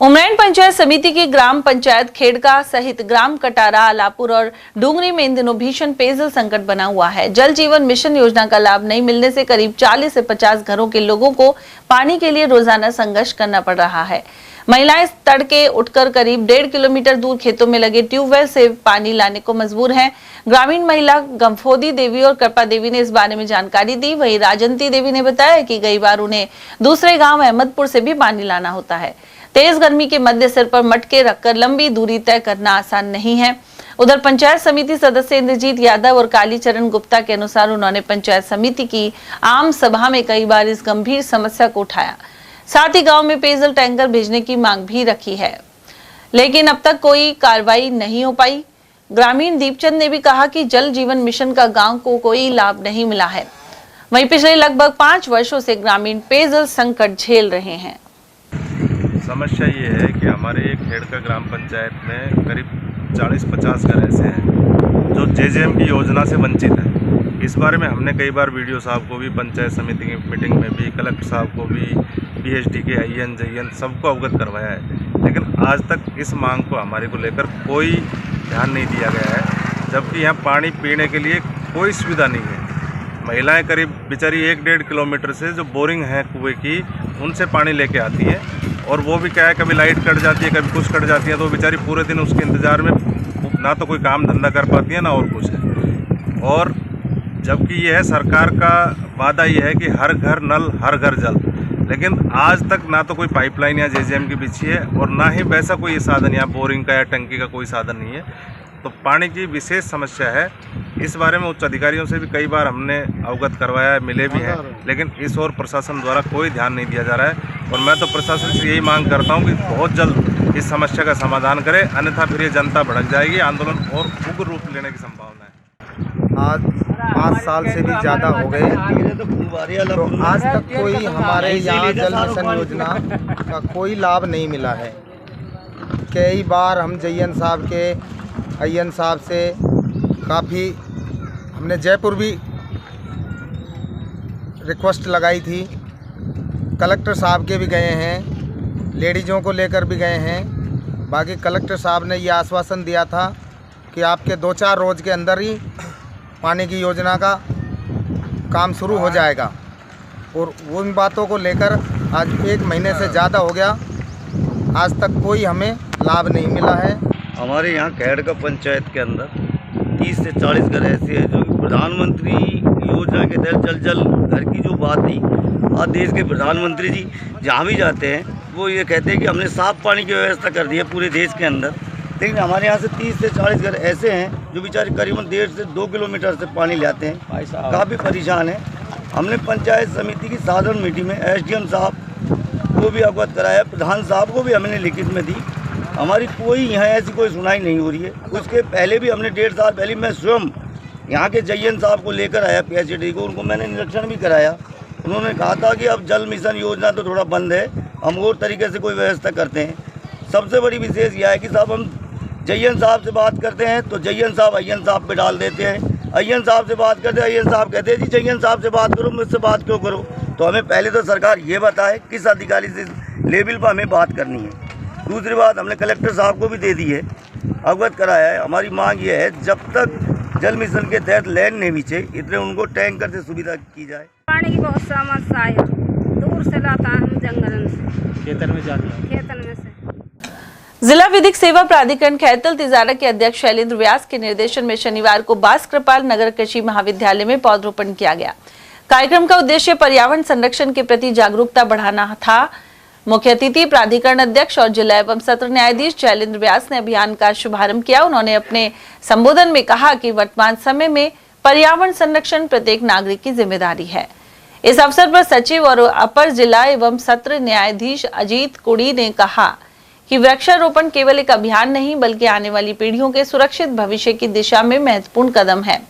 उमरैन पंचायत समिति की ग्राम पंचायत खेड़का सहित ग्राम कटारा, आलापुर और डूंगरी में इन दिनों भीषण पेयजल संकट बना हुआ है। जल जीवन मिशन योजना का लाभ नहीं मिलने से करीब 40 से 50 घरों के लोगों को पानी के लिए रोजाना संघर्ष करना पड़ रहा है। महिलाएं तड़के उठकर करीब 1.5 किलोमीटर दूर खेतों में लगे ट्यूबवेल से पानी लाने को मजबूर हैं। ग्रामीण महिला गंफोदी देवी और कृपा देवी ने इस बारे में जानकारी दी। वहीं राजंती देवी ने बताया कि कई बार उन्हें दूसरे गांव अहमदपुर से भी पानी लाना होता है। तेज गर्मी के मध्य सिर पर मटके रखकर लंबी दूरी तय करना आसान नहीं है। उधर पंचायत समिति सदस्य इंद्रजीत यादव और कालीचरण गुप्ता के अनुसार उन्होंने पंचायत समिति की आम सभा में कई बार इस गंभीर समस्या को उठाया। साथ ही गांव में पेयजल टैंकर भेजने की मांग भी रखी है, लेकिन अब तक कोई कार्रवाई नहीं हो पाई। ग्रामीण दीपचंद ने भी कहा कि जल जीवन मिशन का गांव को कोई लाभ नहीं मिला है। वहीं पिछले लगभग 5 वर्षों से ग्रामीण पेयजल संकट झेल रहे हैं। समस्या ये है कि हमारे खेड़का ग्राम पंचायत में करीब 40-50 घर ऐसे हैं जो जेजेएम की योजना से वंचित हैं। इस बारे में हमने कई बार वीडियो साहब को भी, पंचायत समिति की मीटिंग में भी, कलेक्टर साहब को भी, पीएचडी के आईएन जईएन सबको अवगत करवाया है, लेकिन आज तक इस मांग को हमारे को लेकर कोई ध्यान नहीं दिया गया है। जबकि यहाँ पानी पीने के लिए कोई सुविधा नहीं है। महिलाएं करीब बेचारी 1-1.5 किलोमीटर से जो बोरिंग है कुएं की, उनसे पानी लेके आती है और वो भी क्या है, कभी लाइट कट जाती है, कभी कुछ कट जाती है, तो बेचारी पूरे दिन उसके इंतज़ार में ना तो कोई काम धंधा कर पाती है ना और कुछ है। और जबकि यह है सरकार का वादा ये है कि हर घर नल हर घर जल, लेकिन आज तक ना तो कोई पाइपलाइन या जेजेएम की बिछी है और ना ही वैसा कोई साधन या बोरिंग का या टंकी का कोई साधन नहीं है। तो पानी की विशेष समस्या है। इस बारे में उच्च अधिकारियों से भी कई बार हमने अवगत करवाया है, मिले भी हैं, लेकिन इस ओर प्रशासन द्वारा कोई ध्यान नहीं दिया जा रहा है। और मैं तो प्रशासन से यही मांग करता हूं कि बहुत जल्द इस समस्या का समाधान करे, अन्यथा फिर ये जनता भड़क जाएगी, आंदोलन और उग्र रूप लेने की संभावना है। आज 5 साल से भी ज़्यादा हो गए, तो आज तक कोई हमारे यहाँ जल मिशन योजना का कोई लाभ नहीं मिला है। कई बार हम जयन साहब के अय्यन साहब से काफ़ी हमने जयपुर भी रिक्वेस्ट लगाई थी, कलेक्टर साहब के भी गए हैं, लेडीज़ों को लेकर भी गए हैं। बाकी कलेक्टर साहब ने ये आश्वासन दिया था कि आपके 2-4 रोज़ के अंदर ही पानी की योजना का काम शुरू हो जाएगा, और उन बातों को लेकर आज 1 महीने से ज़्यादा हो गया, आज तक कोई हमें लाभ नहीं मिला है। हमारे यहाँ खेड़का पंचायत के अंदर 30 से 40 घर ऐसे हैं जो प्रधानमंत्री योजना के तहत जल घर की जो बात थी, आज देश के प्रधानमंत्री जी जहाँ भी जाते हैं वो ये कहते हैं कि हमने साफ़ पानी की व्यवस्था कर दी है पूरे देश के अंदर, लेकिन हमारे यहाँ से 30 से 40 घर ऐसे हैं जो बेचारे करीबन 1.5 से 2 किलोमीटर से पानी लाते हैं, काफ़ी परेशान हैं। हमने पंचायत समिति की साधारण मीटिंग में एसडीएम साहब को भी अवगत कराया, प्रधान साहब को भी हमने लिखित में दी। हमारी कोई यहाँ ऐसी कोई सुनाई नहीं हो रही है। उसके पहले भी हमने 1.5 साल पहले मैं स्वयं यहाँ के जयन साहब को लेकर आया पीएचडी को, उनको मैंने निरीक्षण भी कराया। उन्होंने कहा था कि अब जल मिशन योजना तो थोड़ा बंद है, हम और तरीके से कोई व्यवस्था करते हैं। सबसे बड़ी विशेष यह है कि साहब हम जयन साहब से बात करते हैं तो जयन साहब अय्यन साहब पे डाल देते हैं, अय्यन साहब से बात करते हैं अय्यन साहब कहते हैं जी जयन साहब से बात करो, मुझसे बात क्यों करो। तो हमें पहले तो सरकार ये बताए किस अधिकारी से लेवल पर हमें बात करनी है। दूसरी बात हमने कलेक्टर साहब को भी दे दी है, अवगत कराया है। हमारी मांग ये है जब तक जल मिशन के तहत लैंड नहीं बिछे इतने उनको टैंकर से सुविधा की जाए। पानी की बहुत समस्या है, दूर से लाता है, हम जंगल से खेतन में जाते हैं, खेतन में से। जिला विधिक सेवा प्राधिकरण खैतल तिजारा के अध्यक्ष शैलेंद्र व्यास के निर्देशन में शनिवार को बास कृपाल नगर कृषि महाविद्यालय में पौधरोपण किया गया। कार्यक्रम का उद्देश्य पर्यावरण संरक्षण के प्रति जागरूकता बढ़ाना था। मुख्य अतिथि प्राधिकरण अध्यक्ष और जिला एवं सत्र न्यायाधीश शैलेंद्र व्यास ने अभियान का शुभारंभ किया। उन्होंने अपने संबोधन में कहा कि वर्तमान समय में पर्यावरण संरक्षण प्रत्येक नागरिक की जिम्मेदारी है। इस अवसर पर सचिव और अपर जिला एवं सत्र न्यायाधीश अजीत कुड़ी ने कहा कि वृक्षारोपण केवल एक अभियान नहीं बल्कि आने वाली पीढ़ियों के सुरक्षित भविष्य की दिशा में महत्वपूर्ण कदम है।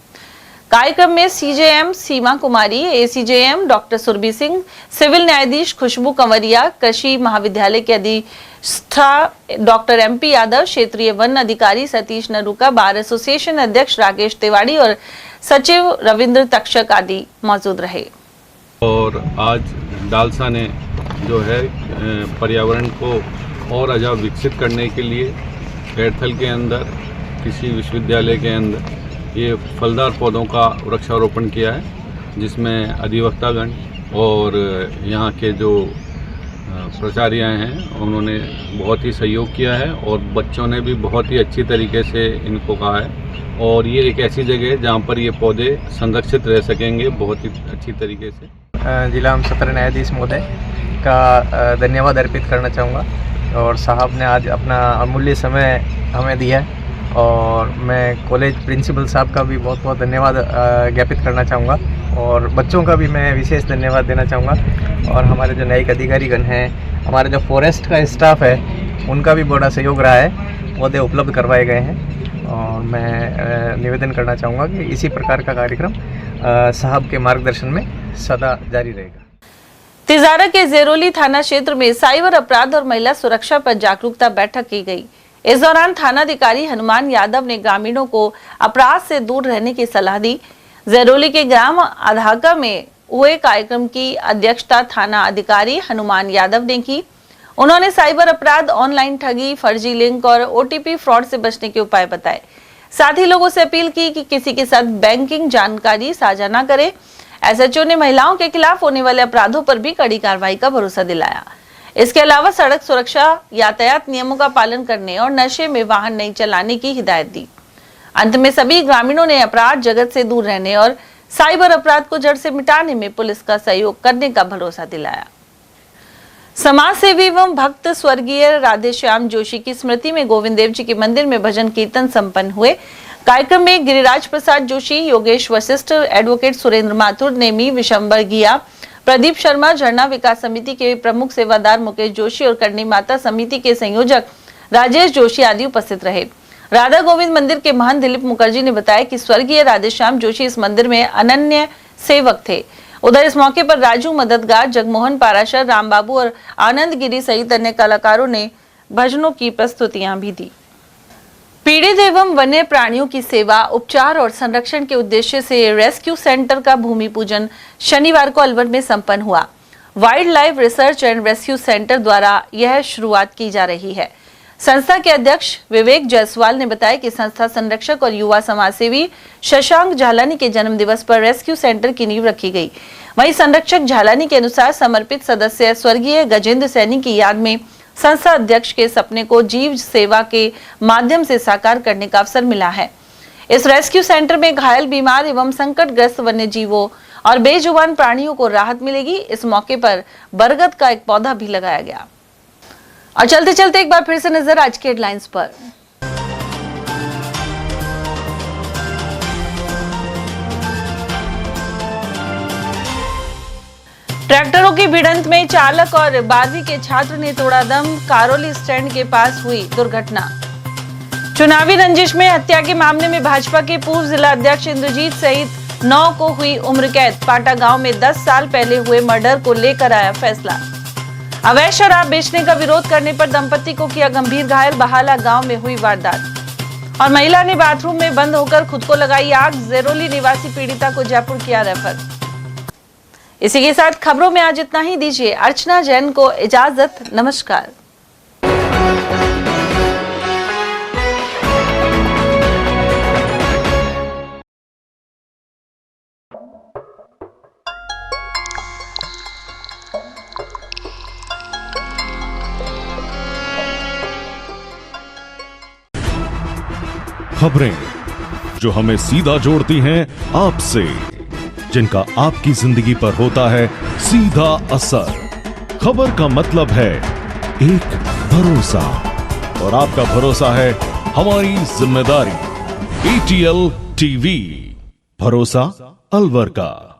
कार्यक्रम में CJM Seema Kumari, ACJM doctor Surabhi Singh, civil न्यायाधीश खुशबू कंवरिया, कृषि महाविद्यालय के अधिष्ठा डॉक्टर एमपी यादव, क्षेत्रीय वन अधिकारी सतीश नरूका, बार एसोसिएशन अध्यक्ष राकेश तिवारी और सचिव रविंद्र तक्षक आदि मौजूद रहे। और आज डालसा ने जो है पर्यावरण को और अजाब विकसित करने के लिए खैरथल के अंदर कृषि विश्वविद्यालय के अंदर ये फलदार पौधों का वृक्षारोपण किया है, जिसमें अधिवक्तागण और यहाँ के जो प्राचार्य हैं उन्होंने बहुत ही सहयोग किया है और बच्चों ने भी बहुत ही अच्छी तरीके से इनको कहा है। और ये एक ऐसी जगह है जहाँ पर ये पौधे संरक्षित रह सकेंगे बहुत ही अच्छी तरीके से। जिला एवं सत्र न्यायाधीश महोदय का धन्यवाद अर्पित करना चाहूँगा और साहब ने आज अपना अमूल्य समय हमें दिया है और मैं कॉलेज प्रिंसिपल साहब का भी बहुत बहुत धन्यवाद ज्ञापित करना चाहूँगा और बच्चों का भी मैं विशेष धन्यवाद देना चाहूँगा और हमारे जो न्यायिक अधिकारीगण हैं, हमारे जो फॉरेस्ट का स्टाफ है, उनका भी बड़ा सहयोग रहा है, पौधे उपलब्ध करवाए गए हैं और मैं निवेदन करना चाहूँगा कि इसी प्रकार का कार्यक्रम साहब के मार्गदर्शन में सदा जारी रहेगा। तिजारा के जेरोली थाना क्षेत्र में साइबर अपराध और महिला सुरक्षा पर जागरूकता बैठक की गई। इस दौरान थानाधिकारी हनुमान यादव ने ग्रामीणों को अपराध से दूर रहने की सलाह दी। जेरोली के ग्राम आधाका में हुए कार्यक्रम की अध्यक्षता थाना अधिकारी हनुमान यादव ने की। उन्होंने साइबर अपराध, ऑनलाइन ठगी, फर्जी लिंक और ओटीपी फ्रॉड से बचने के उपाय बताए। साथ ही लोगों से अपील की कि किसी के साथ बैंकिंग जानकारी साझा न करें। एसएचओ ने महिलाओं के खिलाफ होने वाले अपराधों पर भी कड़ी कार्रवाई का भरोसा दिलाया। इसके अलावा सड़क सुरक्षा, यातायात नियमों का पालन करने और नशे में वाहन नहीं चलाने की हिदायत दी। अंत में सभी ग्रामीणों ने अपराध जगत से दूर रहने और साइबर अपराध को जड़ से मिटाने में पुलिस का सहयोग करने का भरोसा दिलाया। समाज सेवी एवं भक्त स्वर्गीय राधेश्याम जोशी की स्मृति में गोविंद देव जी के मंदिर में भजन कीर्तन संपन्न हुए। कार्यक्रम में गिरिराज प्रसाद जोशी, योगेश वशिष्ठ, एडवोकेट सुरेंद्र माथुर, नेमी विशंबर गिया, प्रदीप शर्मा, झरना विकास समिति के प्रमुख सेवादार मुकेश जोशी और करनी माता समिति के संयोजक राजेश जोशी आदि उपस्थित रहे। राधा गोविंद मंदिर के महंत दिलीप मुखर्जी ने बताया कि स्वर्गीय राधेश्याम जोशी इस मंदिर में अनन्य सेवक थे। उधर इस मौके पर राजू मददगार, जगमोहन पाराशर, राम बाबू और आनंद गिरी सहित अन्य कलाकारों ने भजनों की प्रस्तुतियां भी दी। पीड़ित एवं वन्य प्राणियों की सेवा, उपचार और संरक्षण के उद्देश्य से रेस्क्यू सेंटर का भूमि पूजन शनिवार को अलवर में संपन्न हुआ। Wild life research and rescue centre द्वारा यह शुरुआत की जा रही है। संस्था के अध्यक्ष विवेक जायसवाल ने बताया कि संस्था संरक्षक और युवा समाजसेवी शशांक झालानी के जन्म दिवस पर रेस्क्यू सेंटर की नींव रखी गई। वहीं संरक्षक झालानी के अनुसार समर्पित सदस्य स्वर्गीय गजेंद्र सैनी की याद में संस्था अध्यक्ष के सपने को जीव सेवा के माध्यम से साकार करने का अवसर मिला है। इस रेस्क्यू सेंटर में घायल, बीमार एवं संकटग्रस्त वन्य जीवों और बेजुबान प्राणियों को राहत मिलेगी। इस मौके पर बरगद का एक पौधा भी लगाया गया। और चलते चलते एक बार फिर से नजर आज के हेडलाइंस पर। ट्रैक्टरों की भिड़ंत में चालक और 12वीं के छात्र ने तोड़ा दम। कारोली स्टैंड के पास हुई दुर्घटना। चुनावी रंजिश में हत्या के मामले में भाजपा के पूर्व जिला अध्यक्ष इंद्रजीत सहित 9 को हुई उम्र कैद। पाटा गांव में 10 साल पहले हुए मर्डर को लेकर आया फैसला। अवैध शराब बेचने का विरोध करने पर दंपति को किया गंभीर घायल। बहाला गांव में हुई वारदात। और महिला ने बाथरूम में बंद होकर खुद को लगाई आग। जैरोली निवासी पीड़िता को जयपुर किया रेफर। इसी के साथ खबरों में आज इतना ही। दीजिए अर्चना जैन को इजाजत। नमस्कार। खबरें जो हमें सीधा जोड़ती हैं आपसे, जिनका आपकी जिंदगी पर होता है सीधा असर। खबर का मतलब है एक भरोसा, और आपका भरोसा है हमारी जिम्मेदारी। ATL TV, भरोसा अलवर का।